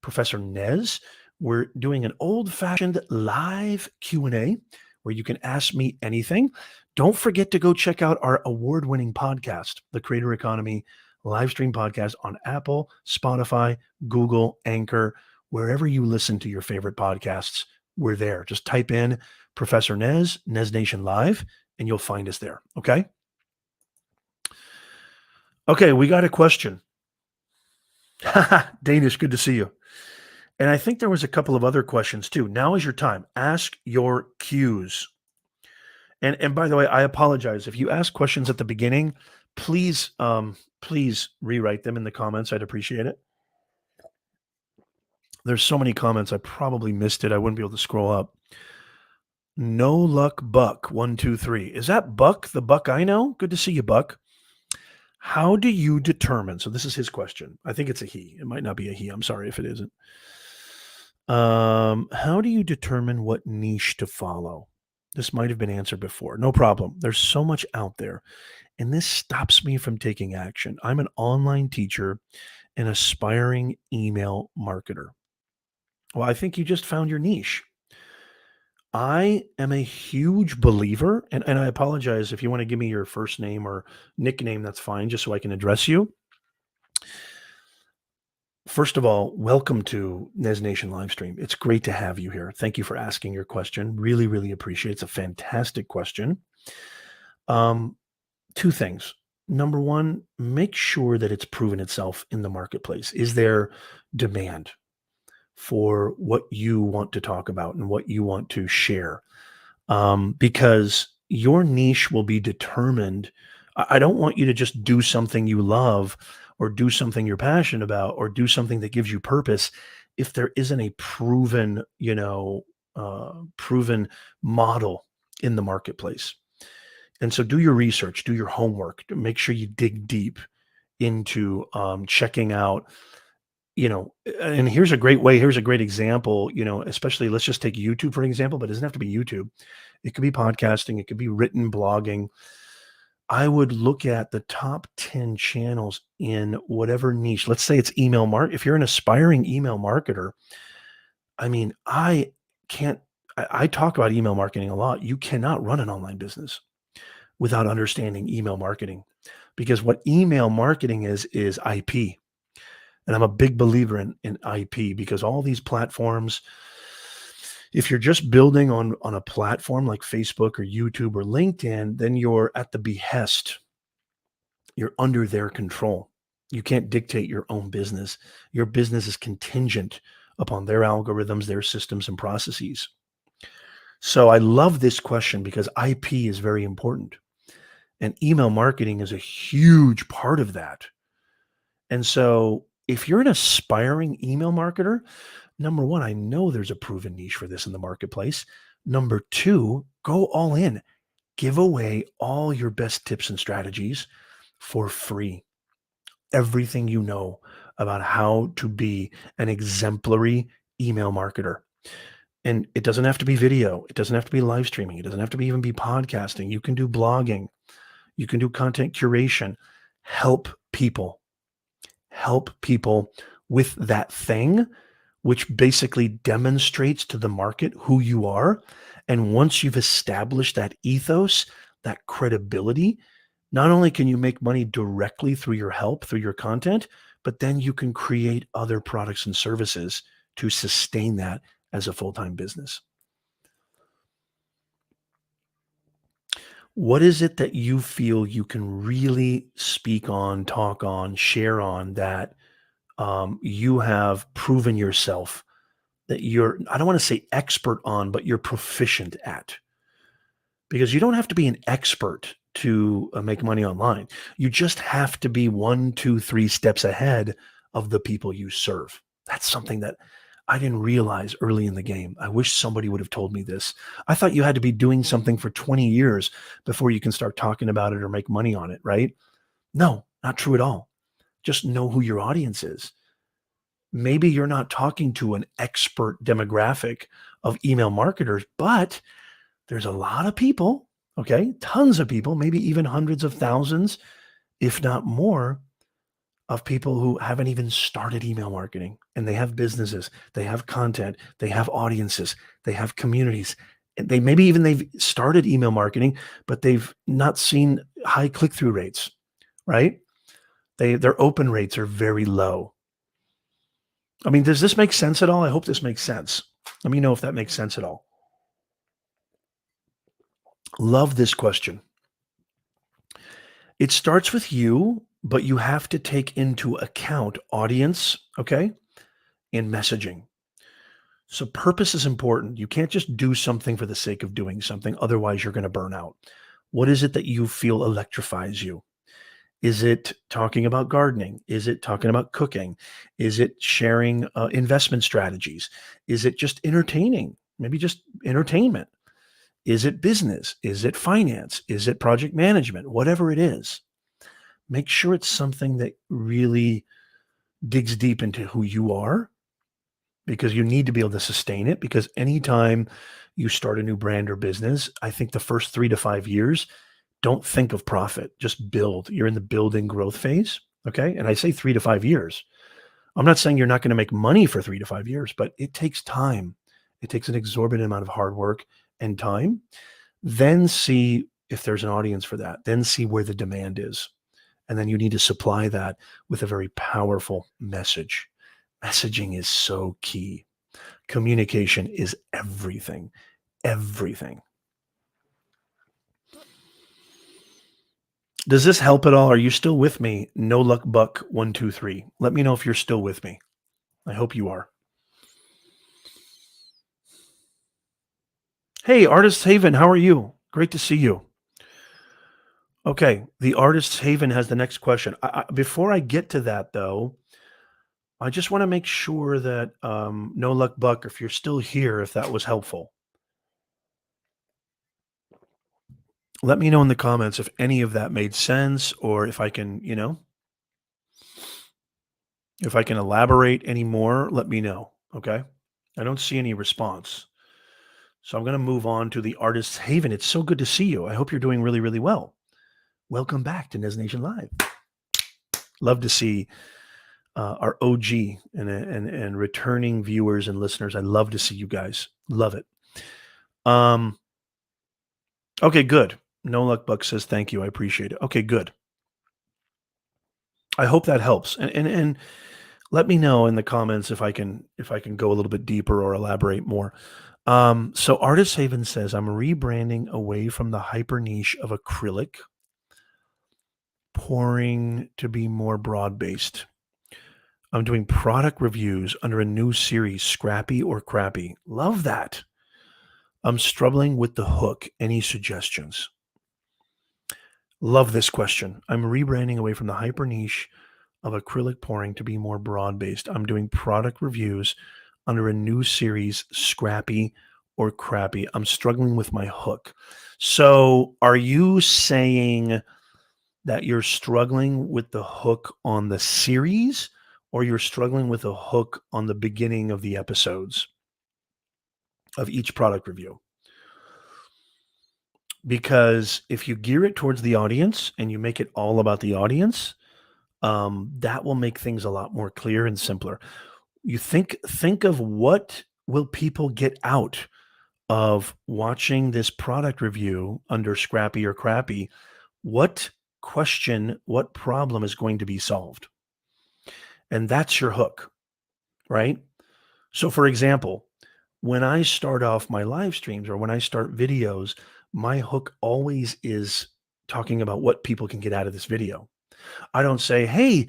Professor Nez. We're doing an old-fashioned live Q&A where you can ask me anything. Don't forget to go check out our award-winning podcast, the Creator Economy Livestream Podcast, on Apple, Spotify, Google, Anchor, wherever you listen to your favorite podcasts. We're there. Just type in Professor Nez, Nez Nation Live, and you'll find us there. Okay? Okay, we got a question. Danish, good to see you. And I think there was a couple of other questions too. Now is your time. Ask your Qs. And by the way, I apologize if you ask questions at the beginning. Please rewrite them in the comments. I'd appreciate it. There's so many comments. I probably missed it. I wouldn't be able to scroll up. No Luck Buck 123. Is that Buck, the Buck I know? Good to see you, Buck. How do you determine? So this is his question. I think it's a he. It might not be a he. I'm sorry if it isn't. How do you determine what niche to follow? This might have been answered before. No problem. There's so much out there, and this stops me from taking action. I'm an online teacher, an aspiring email marketer. Well, I think you just found your niche. I am a huge believer, and I apologize if you want to give me your first name or nickname, that's fine, just so I can address you. First of all, welcome to Nez Nation Livestream. It's great to have you here. Thank you for asking your question. Really, really appreciate it. It's a fantastic question. Two things. Number one, make sure that it's proven itself in the marketplace. Is there demand for what you want to talk about and what you want to share? Because your niche will be determined. I don't want you to just do something you love or do something you're passionate about or do something that gives you purpose if there isn't a proven, proven model in the marketplace. And so do your research, do your homework, make sure you dig deep into checking out, and here's a great example, especially let's just take YouTube for an example, but it doesn't have to be YouTube. It could be podcasting. It could be written blogging. I would look at the top 10 channels in whatever niche. Let's say it's email marketing. If you're an aspiring email marketer, I mean, can't, I talk about email marketing a lot. You cannot run an online business without understanding email marketing because what email marketing is IP. And I'm a big believer in IP because all these platforms, if you're just building on a platform like Facebook or YouTube or LinkedIn, then you're at the behest. You're under their control. You can't dictate your own business. Your business is contingent upon their algorithms, their systems and processes. So I love this question because IP is very important. And email marketing is a huge part of that. And so if you're an aspiring email marketer, number one, I know there's a proven niche for this in the marketplace. Number two, go all in. Give away all your best tips and strategies for free. Everything you know about how to be an exemplary email marketer. And it doesn't have to be video. It doesn't have to be live streaming. It doesn't have to be even be podcasting. You can do blogging. You can do content curation. Help people. Help people with that thing, which basically demonstrates to the market who you are. And once you've established that ethos, that credibility, not only can you make money directly through your help, through your content, but then you can create other products and services to sustain that as a full-time business. What is it that you feel you can really speak on, talk on, share on that you have proven yourself that you're, I don't want to say expert on, but you're proficient at? Because you don't have to be an expert to make money online. You just have to be 1, 2, 3 steps ahead of the people you serve. That's something that I didn't realize early in the game. I wish somebody would have told me this. I thought you had to be doing something for 20 years before you can start talking about it or make money on it, right? No, not true at all. Just know who your audience is. Maybe you're not talking to an expert demographic of email marketers, but there's a lot of people, okay, tons of people, maybe even hundreds of thousands, if not more, of people who haven't even started email marketing and they have businesses, they have content, they have audiences, they have communities. And they maybe even they've started email marketing, but they've not seen high click-through rates, right? Their open rates are very low. I mean, does this make sense at all? I hope this makes sense. Let me know if that makes sense at all. Love this question. It starts with you, but you have to take into account audience, okay, and messaging. So purpose is important. You can't just do something for the sake of doing something. Otherwise, you're going to burn out. What is it that you feel electrifies you? Is it talking about gardening? Is it talking about cooking? Is it sharing investment strategies? Is it just entertaining? Maybe just entertainment. Is it business? Is it finance? Is it project management? Whatever it is, make sure it's something that really digs deep into who you are, because you need to be able to sustain it. Because anytime you start a new brand or business, I think the first 3 to 5 years, don't think of profit, just build. You're in the building growth phase. Okay. And I say 3 to 5 years. I'm not saying you're not going to make money for 3 to 5 years, but it takes time. It takes an exorbitant amount of hard work and time. Then see if there's an audience for that. Then see where the demand is. And then you need to supply that with a very powerful message. Messaging is so key. Communication is everything. Everything. Does this help at all? Are you still with me? No Luck Buck 123. Let me know if you're still with me. I hope you are. Hey, Artist Haven, how are you? Great to see you. Okay, the Artist Haven has the next question. Before I get to that, though, I just want to make sure that No Luck Buck, if you're still here, if that was helpful. Let me know in the comments if any of that made sense, or if I can, if I can elaborate any more, let me know. Okay. I don't see any response. So I'm going to move on to the Artist's Haven. It's so good to see you. I hope you're doing really, really well. Welcome back to Nez Nation Live. Love to see our OG and returning viewers and listeners. I love to see you guys. Love it. Um, okay, good. No Luck Buck says thank you. I appreciate it. Okay, good. I hope that helps. And let me know in the comments if I can go a little bit deeper or elaborate more. So Artist Haven says I'm rebranding away from the hyper niche of acrylic pouring to be more broad based. I'm doing product reviews under a new series, Scrappy or Crappy. Love that. I'm struggling with the hook. Any suggestions? Love this question. I'm rebranding away from the hyper niche of acrylic pouring to be more broad based. I'm doing product reviews under a new series, Scrappy or Crappy. I'm struggling with my hook. So, are you saying that you're struggling with the hook on the series, or you're struggling with a hook on the beginning of the episodes of each product review? Because if you gear it towards the audience and you make it all about the audience, that will make things a lot more clear and simpler. You think of what will people get out of watching this product review under Scrappy or Crappy. What question, what problem is going to be solved? And that's your hook, right? So, for example, when I start off my live streams or when I start videos, my hook always is talking about what people can get out of this video. I don't say, hey,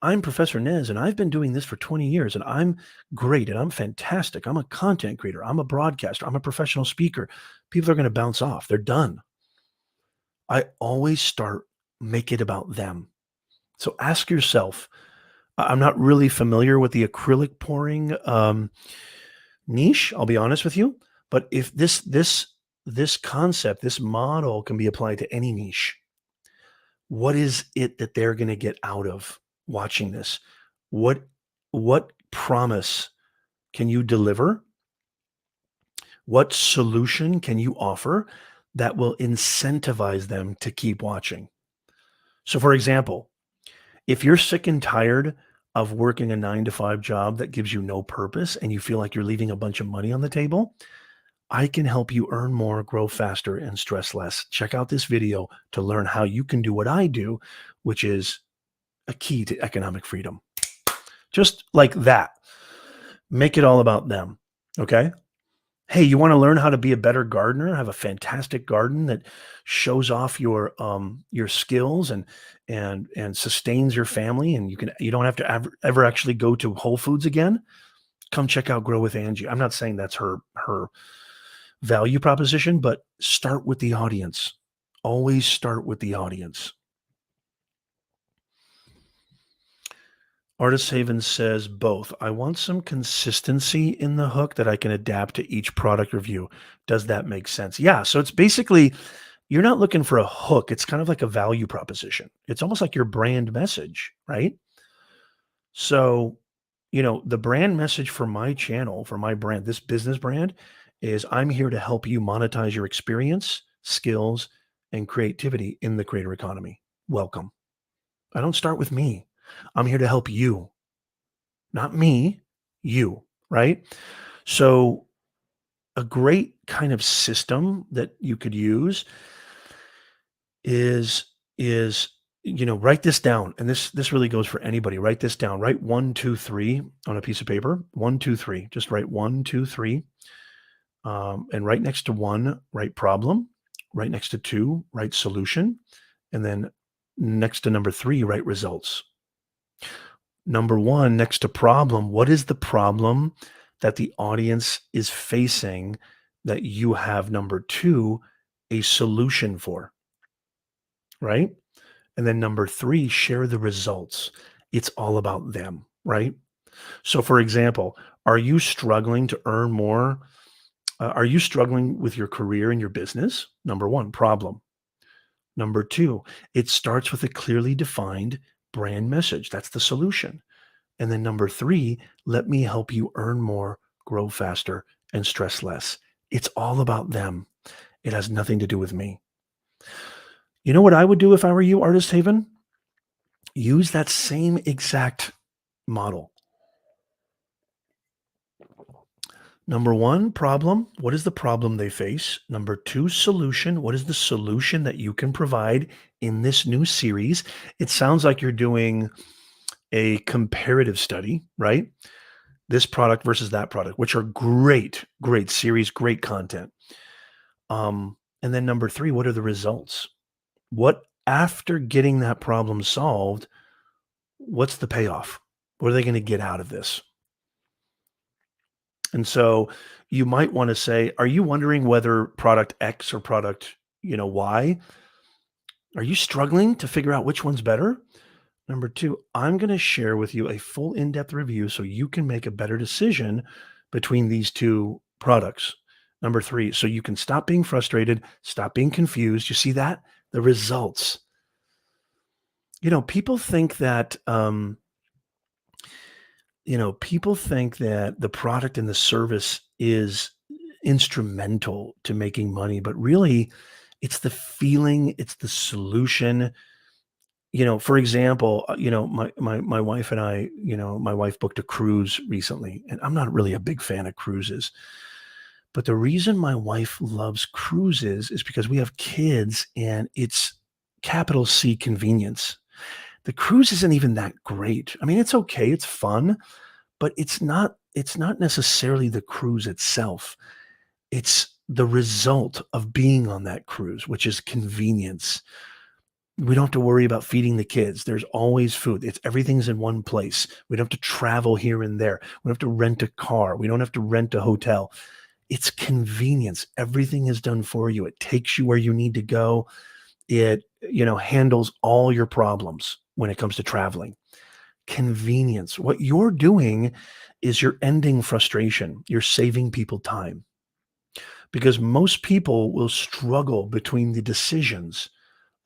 I'm Professor Nez and I've been doing this for 20 years and I'm great and I'm fantastic. I'm a content creator. I'm a broadcaster. I'm a professional speaker. People are going to bounce off. They're done. I always start, make it about them. So ask yourself, I'm not really familiar with the acrylic pouring niche, I'll be honest with you, but if this concept, this model can be applied to any niche, what is it that they're going to get out of watching this? What what promise can you deliver? What solution can you offer that will incentivize them to keep watching? So for example, if you're sick and tired of working a 9 to 5 job that gives you no purpose and you feel like you're leaving a bunch of money on the table, I can help you earn more, grow faster, and stress less. Check out this video to learn how you can do what I do, which is a key to economic freedom. Just like that. Make it all about them. Okay. Hey, you want to learn how to be a better gardener? Have a fantastic garden that shows off your skills and sustains your family, and you don't have to ever actually go to Whole Foods again. Come check out Grow with Angie. I'm not saying that's her value proposition, but start with the audience. Always start with the audience. Artist Haven says both. I want some consistency in the hook that I can adapt to each product review. Does that make sense? Yeah. So it's basically, you're not looking for a hook. It's kind of like a value proposition. It's almost like your brand message, right? So, the brand message for my channel, for my brand, this business brand, is I'm here to help you monetize your experience, skills, and creativity in the creator economy. Welcome. I don't start with me. I'm here to help you, not me, you, right? So, a great kind of system that you could use is write this down, and this really goes for anybody. Write this down. Write 1 2 3 on a piece of paper. 1 2 3. Just write 1 2 3, and right next to one, write problem. Right next to two, write solution, and then next to number three, write results. Number one, next to problem, what is the problem that the audience is facing that you have, number two, a solution for, right? And then number three, share the results. It's all about them, right? So, for example, are you struggling to earn more? Are you struggling with your career and your business? Number one, problem. Number two, it starts with a clearly defined brand message. That's the solution. And then number three, let me help you earn more, grow faster, and stress less. It's all about them. It has nothing to do with me. You know what I would do if I were you, Artist Haven? Use that same exact model. Number one, problem. What is the problem they face? Number two, solution. What is the solution that you can provide in this new series? It sounds like you're doing a comparative study, right? This product versus that product, which are great, great series, great content. And then number three, what are the results? What after getting that problem solved, what's the payoff? What are they going to get out of this? And so you might want to say, are you wondering whether product X or product, Y? Are you struggling to figure out which one's better? Number two, I'm going to share with you a full in-depth review so you can make a better decision between these two products. Number three, so you can stop being frustrated, stop being confused. You see that? The results. People think that people think that the product and the service is instrumental to making money, but really it's the feeling, it's the solution. For example, my wife and I, my wife booked a cruise recently, and I'm not really a big fan of cruises. But the reason my wife loves cruises is because we have kids and it's capital C convenience. The cruise isn't even that great. I mean, it's okay, it's fun, but it's not necessarily the cruise itself. It's the result of being on that cruise, which is convenience. We don't have to worry about feeding the kids. There's always food. Everything's in one place. We don't have to travel here and there. We don't have to rent a car. We don't have to rent a hotel. It's convenience. Everything is done for you. It takes you where you need to go. It, handles all your problems when it comes to traveling. Convenience. What you're doing is you're ending frustration. You're saving people time because most people will struggle between the decisions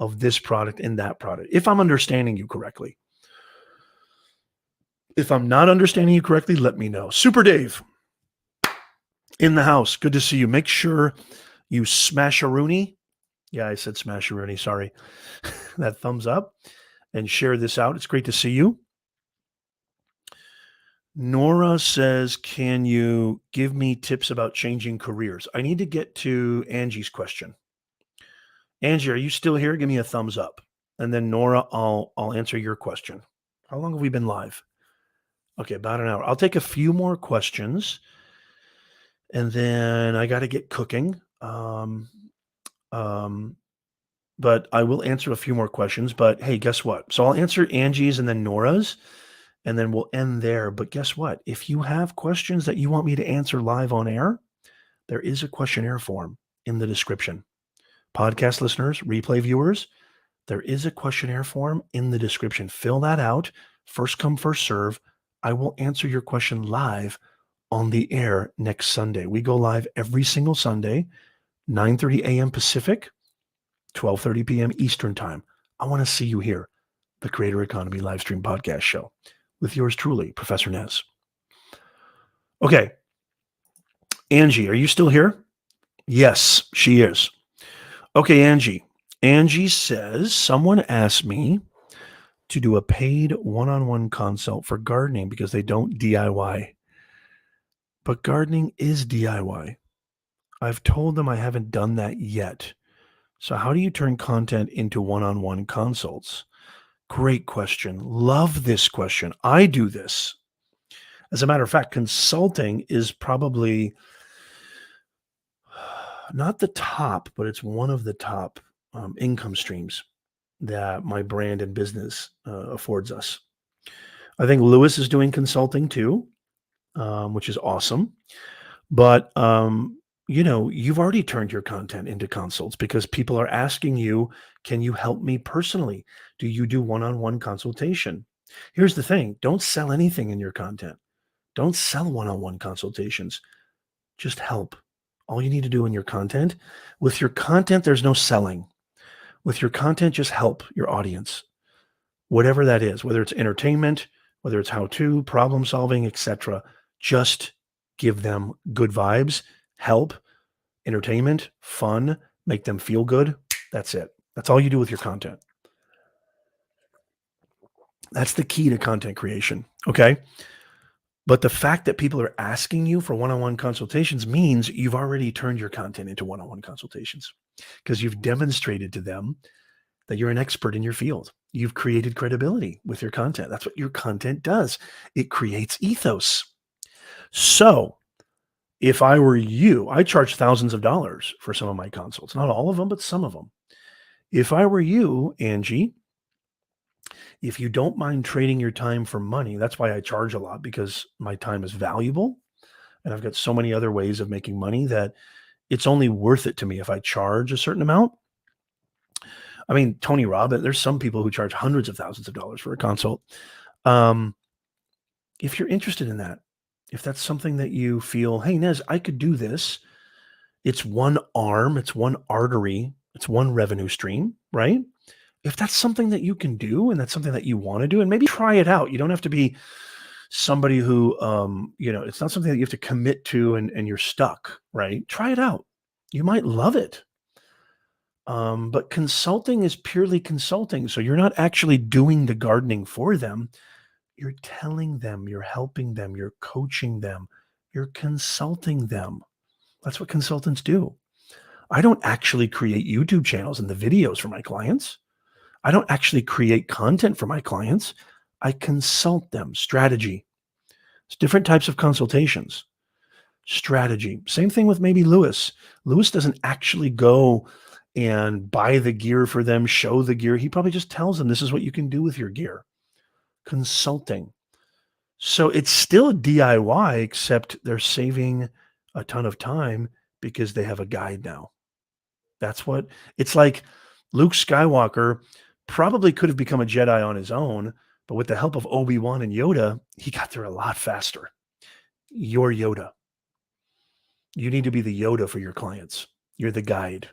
of this product and that product. If I'm understanding you correctly. If I'm not understanding you correctly, let me know. Super Dave in the house. Good to see you. Make sure you smash a Rooney. Yeah, I said smash a Rooney. Sorry. That thumbs up and share this out. It's great to see you. Nora says, can you give me tips about changing careers? I need to get to Angie's question. Angie, are you still here? Give me a thumbs up. And then Nora, I'll answer your question. How long have we been live? Okay, about an hour. I'll take a few more questions and then I got to get cooking. But I will answer a few more questions. But hey, guess what? So I'll answer Angie's and then Nora's, and then we'll end there. But guess what? If you have questions that you want me to answer live on air, there is a questionnaire form in the description. Podcast listeners, replay viewers, there is a questionnaire form in the description. Fill that out. First come, first serve. I will answer your question live on the air next Sunday. We go live every single Sunday, 9:30 a.m. Pacific, 12:30 p.m. Eastern Time. I want to see you here, the Creator Economy Livestream Podcast Show, with yours truly, Professor Nez. Okay. Angie, are you still here? Yes, she is. Okay, Angie. Angie says, someone asked me to do a paid one-on-one consult for gardening because they don't DIY. But gardening is DIY. I've told them I haven't done that yet. So how do you turn content into one-on-one consults? Great question. Love this question. I do this. As a matter of fact, consulting is probably not the top, but it's one of the top income streams that my brand and business affords us. I think Lewis is doing consulting too, which is awesome. But, you've already turned your content into consults because people are asking you, can you help me personally? Do you do one-on-one consultation? Here's the thing. Don't sell anything in your content. Don't sell one-on-one consultations. Just help. All you need to do in your content, with your content, there's no selling. With your content, just help your audience. Whatever that is, whether it's entertainment, whether it's how-to, problem solving, etc. Just give them good vibes, help, entertainment, fun, make them feel good. That's it. That's all you do with your content. That's the key to content creation. Okay. But the fact that people are asking you for one-on-one consultations means you've already turned your content into one-on-one consultations because you've demonstrated to them that you're an expert in your field. You've created credibility with your content. That's what your content does. It creates ethos. So if I were you, I charge thousands of dollars for some of my consults, not all of them, but some of them. If I were you, Angie, if you don't mind trading your time for money, that's why I charge a lot because my time is valuable. And I've got so many other ways of making money that it's only worth it to me if I charge a certain amount. I mean, Tony Robbins, there's some people who charge hundreds of thousands of dollars for a consult. Um, if you're interested in that, if that's something that you feel, hey, Nez, I could do this. It's one arm, it's one artery, it's one revenue stream, right? If that's something that you can do and that's something that you want to do, and maybe try it out. You don't have to be somebody who, it's not something that you have to commit to and you're stuck, right? Try it out. You might love it. But consulting is purely consulting. So you're not actually doing the gardening for them. You're telling them, you're helping them, you're coaching them, you're consulting them. That's what consultants do. I don't actually create YouTube channels and the videos for my clients. I don't actually create content for my clients. I consult them. Strategy. It's different types of consultations. Strategy. Same thing with maybe Lewis. Lewis doesn't actually go and buy the gear for them, show the gear. He probably just tells them this is what you can do with your gear. Consulting. So it's still a DIY, except they're saving a ton of time because they have a guide now. That's what it's like. Luke Skywalker probably could have become a Jedi on his own, but with the help of Obi-Wan and Yoda, he got there a lot faster. You're Yoda. You need to be the Yoda for your clients. You're the guide.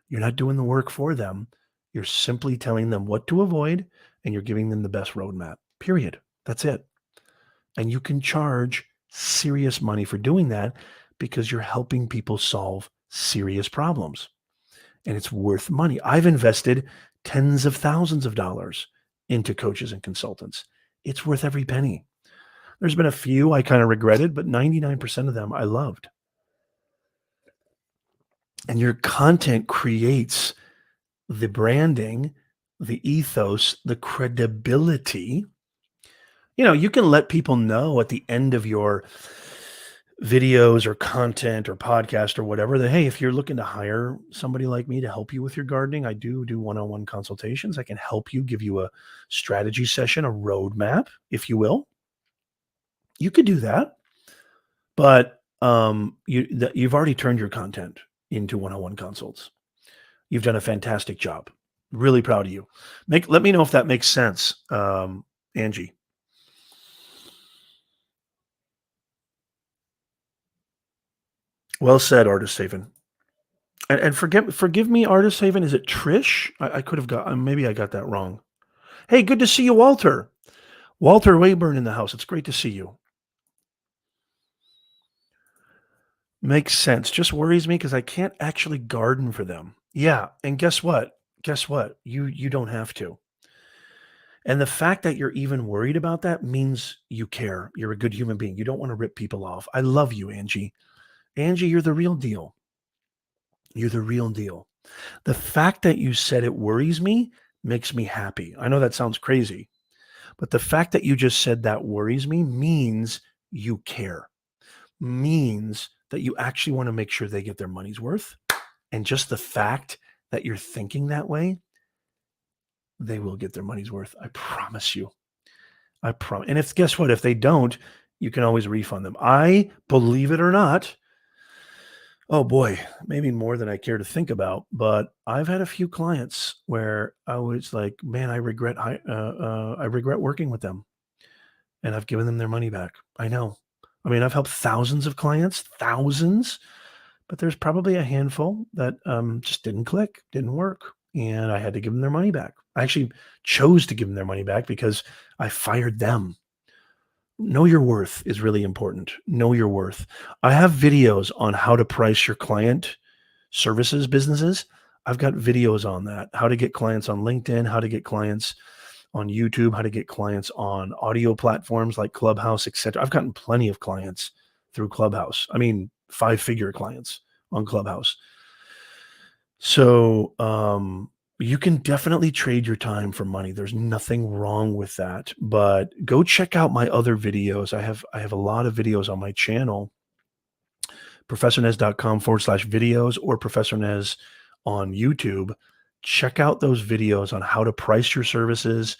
You're not doing the work for them. You're simply telling them what to avoid and you're giving them the best roadmap. Period. That's it. And you can charge serious money for doing that because you're helping people solve serious problems. And it's worth money. I've invested tens of thousands of dollars into coaches and consultants. It's worth every penny. There's been a few I kind of regretted, but 99% of them I loved. And your content creates the branding, the ethos, the credibility. You can let people know at the end of your videos or content or podcast or whatever that, hey, if you're looking to hire somebody like me to help you with your gardening, I do one-on-one consultations. I can help you, give you a strategy session, a roadmap, if you will. You could do that, but you've already turned your content into one-on-one consults. You've done a fantastic job. Really proud of you. Let me know if that makes sense, Angie. Well said, Artist Haven. And forgive me, Artist Haven. Is it Trish? I could have got maybe I got that wrong. Hey, good to see you, Walter. Walter Wayburn in the house. It's great to see you. Makes sense. Just worries me because I can't actually garden for them. Yeah, and guess what? Guess what? You don't have to. And the fact that you're even worried about that means you care. You're a good human being. You don't want to rip people off. I love you, Angie. Angie, you're the real deal. You're the real deal. The fact that you said it worries me makes me happy. I know that sounds crazy, but the fact that you just said that worries me means you care, means that you actually want to make sure they get their money's worth. And just the fact that you're thinking that way, they will get their money's worth. I promise you. I promise. And guess what? If they don't, you can always refund them. I, believe it or not, oh boy, maybe more than I care to think about, but I've had a few clients where I was like, man, I regret working with them, and I've given them their money back. I know. I mean, I've helped thousands of clients, thousands, but there's probably a handful that just didn't click, didn't work, and I had to give them their money back. I actually chose to give them their money back because I fired them. Know your worth is really important. Know your worth. I have videos on how to price your client services businesses. I've got videos on that, how to get clients on LinkedIn, how to get clients on YouTube, how to get clients on audio platforms like Clubhouse, etc. I've gotten plenty of clients through Clubhouse. I mean, 5-figure clients on Clubhouse. So you can definitely trade your time for money. There's nothing wrong with that. But go check out my other videos. I have a lot of videos on my channel, professornez.com/videos or Professor Nez on YouTube. Check out those videos on how to price your services,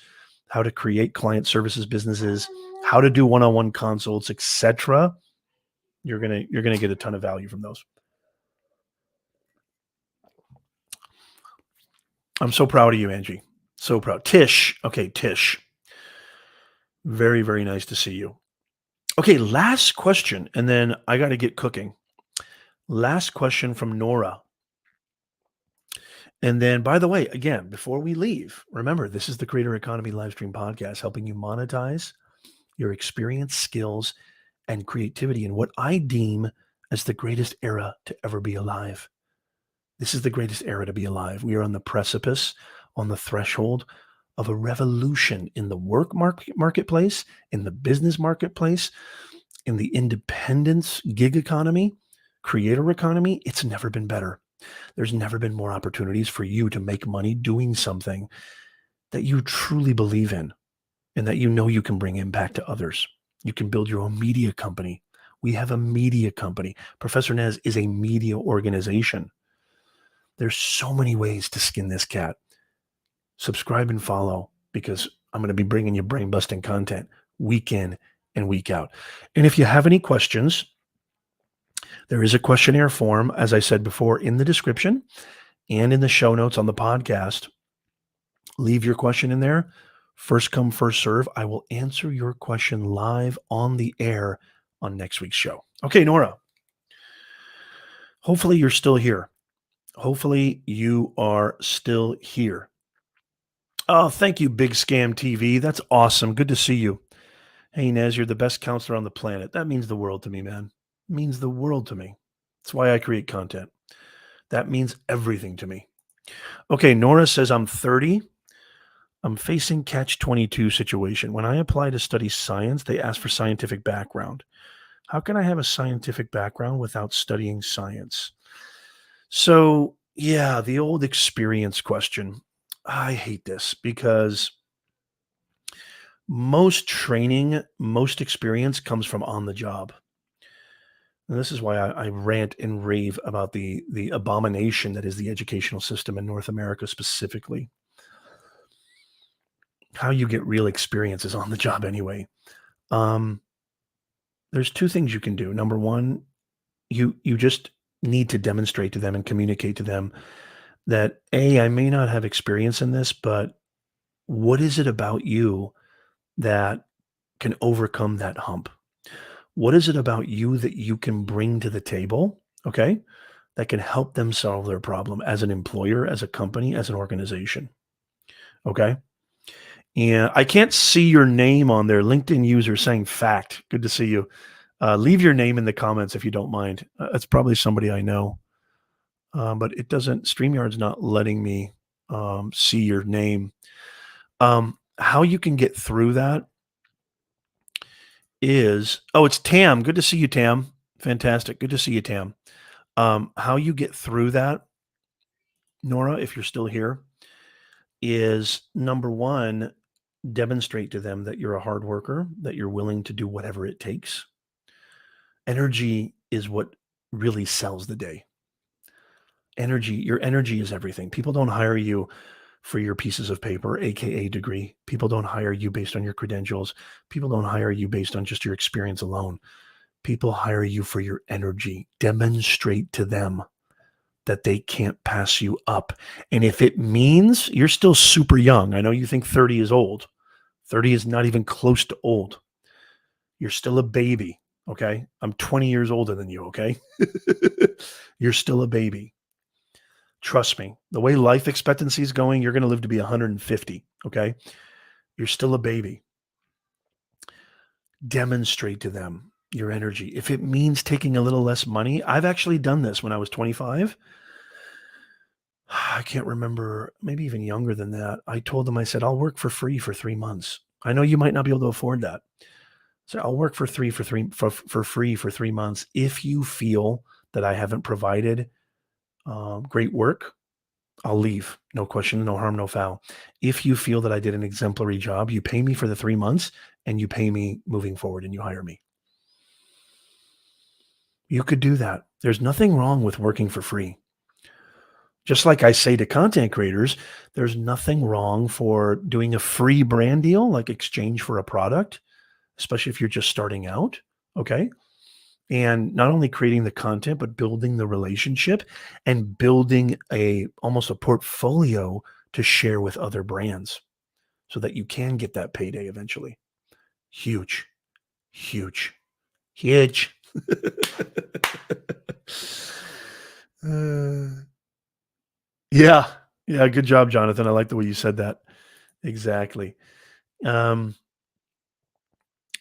how to create client services businesses, how to do one-on-one consults, etc. You're gonna get a ton of value from those. I'm so proud of you, Angie. So proud. Tish. Okay, Tish. Very, very nice to see you. Okay, last question, and then I got to get cooking. Last question from Nora. And then, by the way, again, before we leave, remember, this is the Creator Economy Livestream Podcast, helping you monetize your experience, skills, and creativity in what I deem as the greatest era to ever be alive. This is the greatest era to be alive. We are on the precipice, on the threshold of a revolution in the work marketplace, in the business marketplace, in the independence gig economy, creator economy. It's never been better. There's never been more opportunities for you to make money doing something that you truly believe in and that you know you can bring impact to others. You can build your own media company. We have a media company. Professor Nez is a media organization. There's so many ways to skin this cat. Subscribe and follow, because I'm going to be bringing you brain-busting content week in and week out. And if you have any questions, there is a questionnaire form, as I said before, in the description and in the show notes on the podcast. Leave your question in there. First come, first serve. I will answer your question live on the air on next week's show. Okay, Nora. Hopefully you're still here. Hopefully you are still here. Oh, thank you, Big Scam TV. That's awesome. Good to see you. Hey, Nez, you're the best counselor on the planet. That means the world to me, man. It means the world to me. That's why I create content. That means everything to me. Okay, Nora says, I'm 30. I'm facing catch-22 situation. When I apply to study science, they ask for scientific background. How can I have a scientific background without studying science? So, yeah, the old experience question. I hate this because most training, most experience comes from on the job. And this is why I rant and rave about the abomination that is the educational system in North America specifically. How you get real experience is on the job anyway. There's two things you can do. Number one, you just need to demonstrate to them and communicate to them that, A, I may not have experience in this, but what is it about you that can overcome that hump? What is it about you that you can bring to the table, okay, that can help them solve their problem as an employer, as a company, as an organization, okay? And I can't see your name on there. LinkedIn user saying fact. Good to see you. Leave your name in the comments if you don't mind. It's probably somebody I know, but it doesn't. StreamYard's not letting me see your name. How you can get through that is, it's Tam. Good to see you, Tam. Fantastic. Good to see you, Tam. How you get through that, Nora, if you're still here, is number one, demonstrate to them that you're a hard worker, that you're willing to do whatever it takes. Energy is what really sells the day. Your energy is everything. People don't hire you for your pieces of paper, AKA degree. People don't hire you based on your credentials. People don't hire you based on just your experience alone. People hire you for your energy. Demonstrate to them that they can't pass you up. And if it means you're still super young, I know you think 30 is old. 30 is not even close to old. You're still a baby, okay? I'm 20 years older than you, okay? You're still a baby. Trust me, the way life expectancy is going, you're going to live to be 150, okay? You're still a baby. Demonstrate to them your energy. If it means taking a little less money, I've actually done this when I was 25. I can't remember, maybe even younger than that. I told them, I said, I'll work for free for 3 months. I know you might not be able to afford that. So I'll work for free for 3 months if you feel that I haven't provided great work. I'll leave. No question, no harm, no foul. If you feel that I did an exemplary job, you pay me for the 3 months and you pay me moving forward and you hire me. You could do that. There's nothing wrong with working for free. Just like I say to content creators, there's nothing wrong for doing a free brand deal, like exchange for a product, especially if you're just starting out. Okay. And not only creating the content, but building the relationship and building almost a portfolio to share with other brands so that you can get that payday eventually. Huge, huge, huge. uh, yeah. Yeah. Good job, Jonathan. I like the way you said that. Exactly. Um,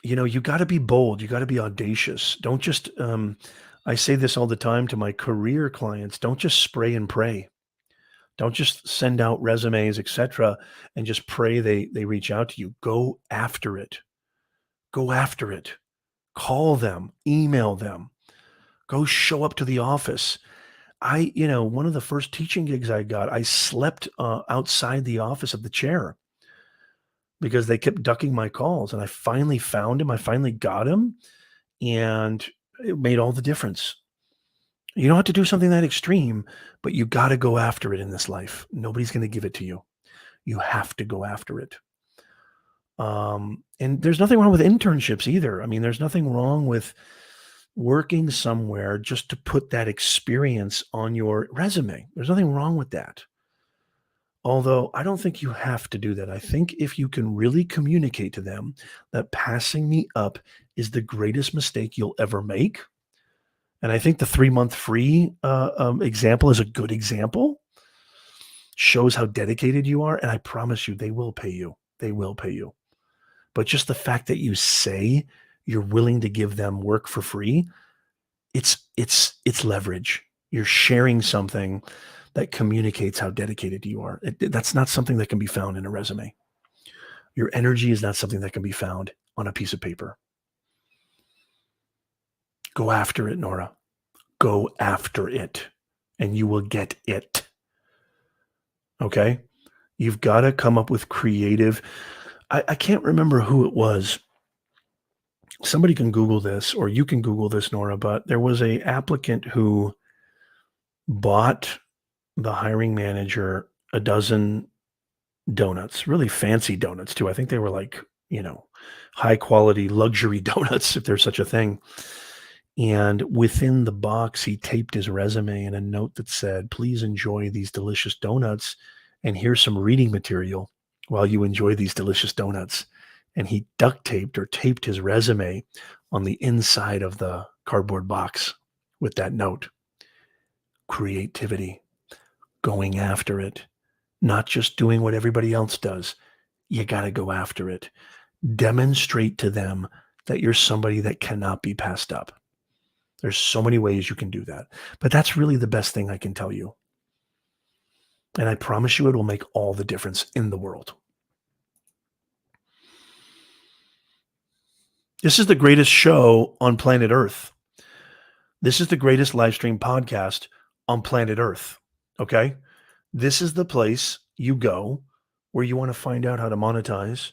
you got to be bold. You got to be audacious. Don't just, I say this all the time to my career clients, don't just spray and pray. Don't just send out resumes, etc., and just pray they reach out to you. Go after it. Go after it. Call them, email them, go show up to the office. One of the first teaching gigs I got, I slept outside the office of the chair because they kept ducking my calls. And I finally found him. I finally got him. And it made all the difference. You don't have to do something that extreme, but you got to go after it in this life. Nobody's going to give it to you. You have to go after it. And there's nothing wrong with internships either. I mean, there's nothing wrong with working somewhere just to put that experience on your resume. There's nothing wrong with that. Although I don't think you have to do that. I think if you can really communicate to them that passing me up is the greatest mistake you'll ever make. And I think the 3-month free example is a good example, shows how dedicated you are. And I promise you, they will pay you. They will pay you. But just the fact that you say you're willing to give them work for free, it's leverage. You're sharing something that communicates how dedicated you are. That's not something that can be found in a resume. Your energy is not something that can be found on a piece of paper. Go after it, Nora. Go after it, and you will get it. Okay? You've got to come up with creative. I can't remember who it was. Somebody can Google this, or you can Google this, Nora, but there was a applicant who bought the hiring manager a dozen donuts, really fancy donuts too. I think they were like, high quality luxury donuts, if there's such a thing. And within the box, he taped his resume and a note that said, please enjoy these delicious donuts. And here's some reading material while you enjoy these delicious donuts. And he duct taped or taped his resume on the inside of the cardboard box with that note. Creativity, going after it, not just doing what everybody else does. You got to go after it. Demonstrate to them that you're somebody that cannot be passed up. There's so many ways you can do that, but that's really the best thing I can tell you. And I promise you it will make all the difference in the world. This is the greatest show on planet Earth. This is the greatest live stream podcast on planet Earth. Okay. This is the place you go where you want to find out how to monetize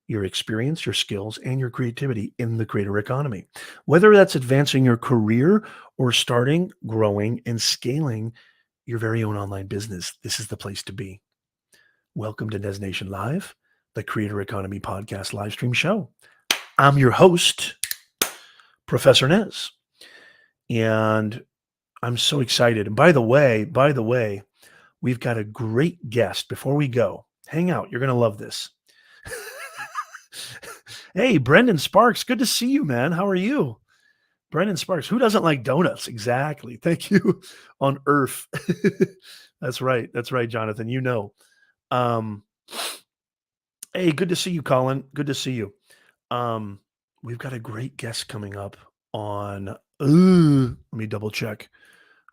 your experience, your skills, and your creativity in the creator economy. Whether that's advancing your career or starting, growing, and scaling your very own online business, this is the place to be. Welcome to Nez Nation Live, the Creator Economy Podcast live stream show. I'm your host, Professor Nez, and I'm so excited. And by the way, we've got a great guest. Before we go, hang out. You're going to love this. Hey, Brendan Sparks, good to see you, man. How are you? Brendan Sparks, who doesn't like donuts? Exactly. Thank you on Earth. That's right. That's right, Jonathan. Um, hey, good to see you, Colin. Good to see you. We've got a great guest coming up on, let me double check.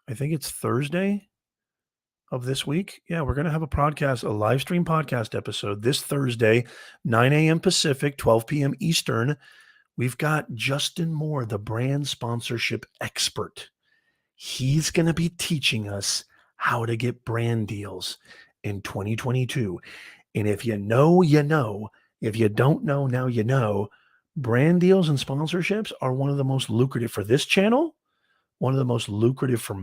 I think it's Thursday. of this week, yeah, we're going to have a podcast, a live stream podcast episode this Thursday, 9 a.m. Pacific, 12 p.m. Eastern. We've got Justin Moore, the brand sponsorship expert. He's going to be teaching us how to get brand deals in 2022. And if you know, you know. If you don't know, now you know. Brand deals and sponsorships are one of the most lucrative for this channel, one of the most lucrative for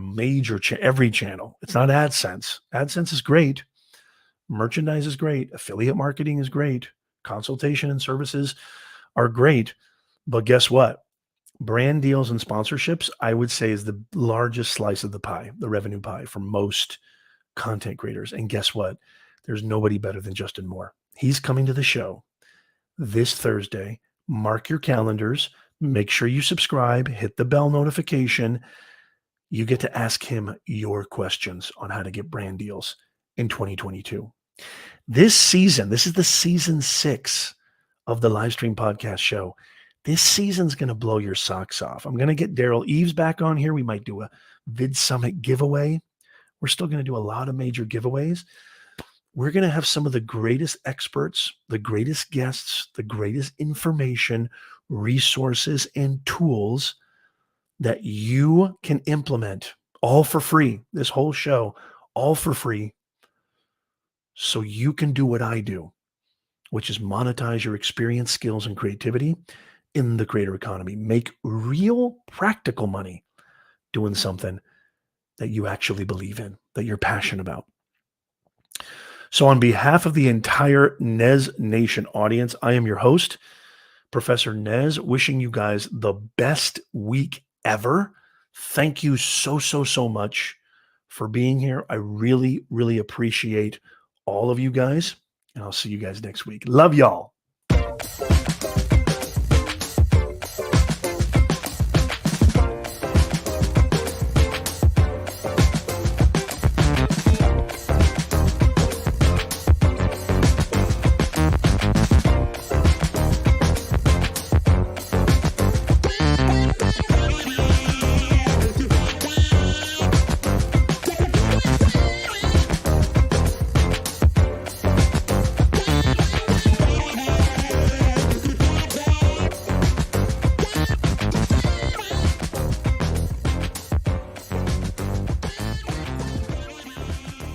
every channel. It's not AdSense. AdSense is great. Merchandise is great. Affiliate marketing is great. Consultation and services are great. But guess what? Brand deals and sponsorships, I would say, is the largest slice of the pie, the revenue pie for most content creators. And guess what? There's nobody better than Justin Moore. He's coming to the show this Thursday. Mark your calendars. Make sure you subscribe, hit the bell notification. You get to ask him your questions on how to get brand deals in 2022. This season, this is the season 6 of the Livestream Podcast Show. This season's going to blow your socks off. I'm going to get Daryl Eves back on here. We might do a Vid Summit giveaway. We're still going to do a lot of major giveaways. We're going to have some of the greatest experts, the greatest guests, the greatest information, resources, and tools that you can implement all for free. This whole show, all for free. So you can do what I do, which is monetize your experience, skills, and creativity in the creator economy. Make real practical money doing something that you actually believe in, that you're passionate about. So on behalf of the entire Nez Nation audience, I am your host, Professor Nez, wishing you guys the best week ever. Thank you so much for being here. I really appreciate all of you guys, and I'll see you guys next week. Love y'all.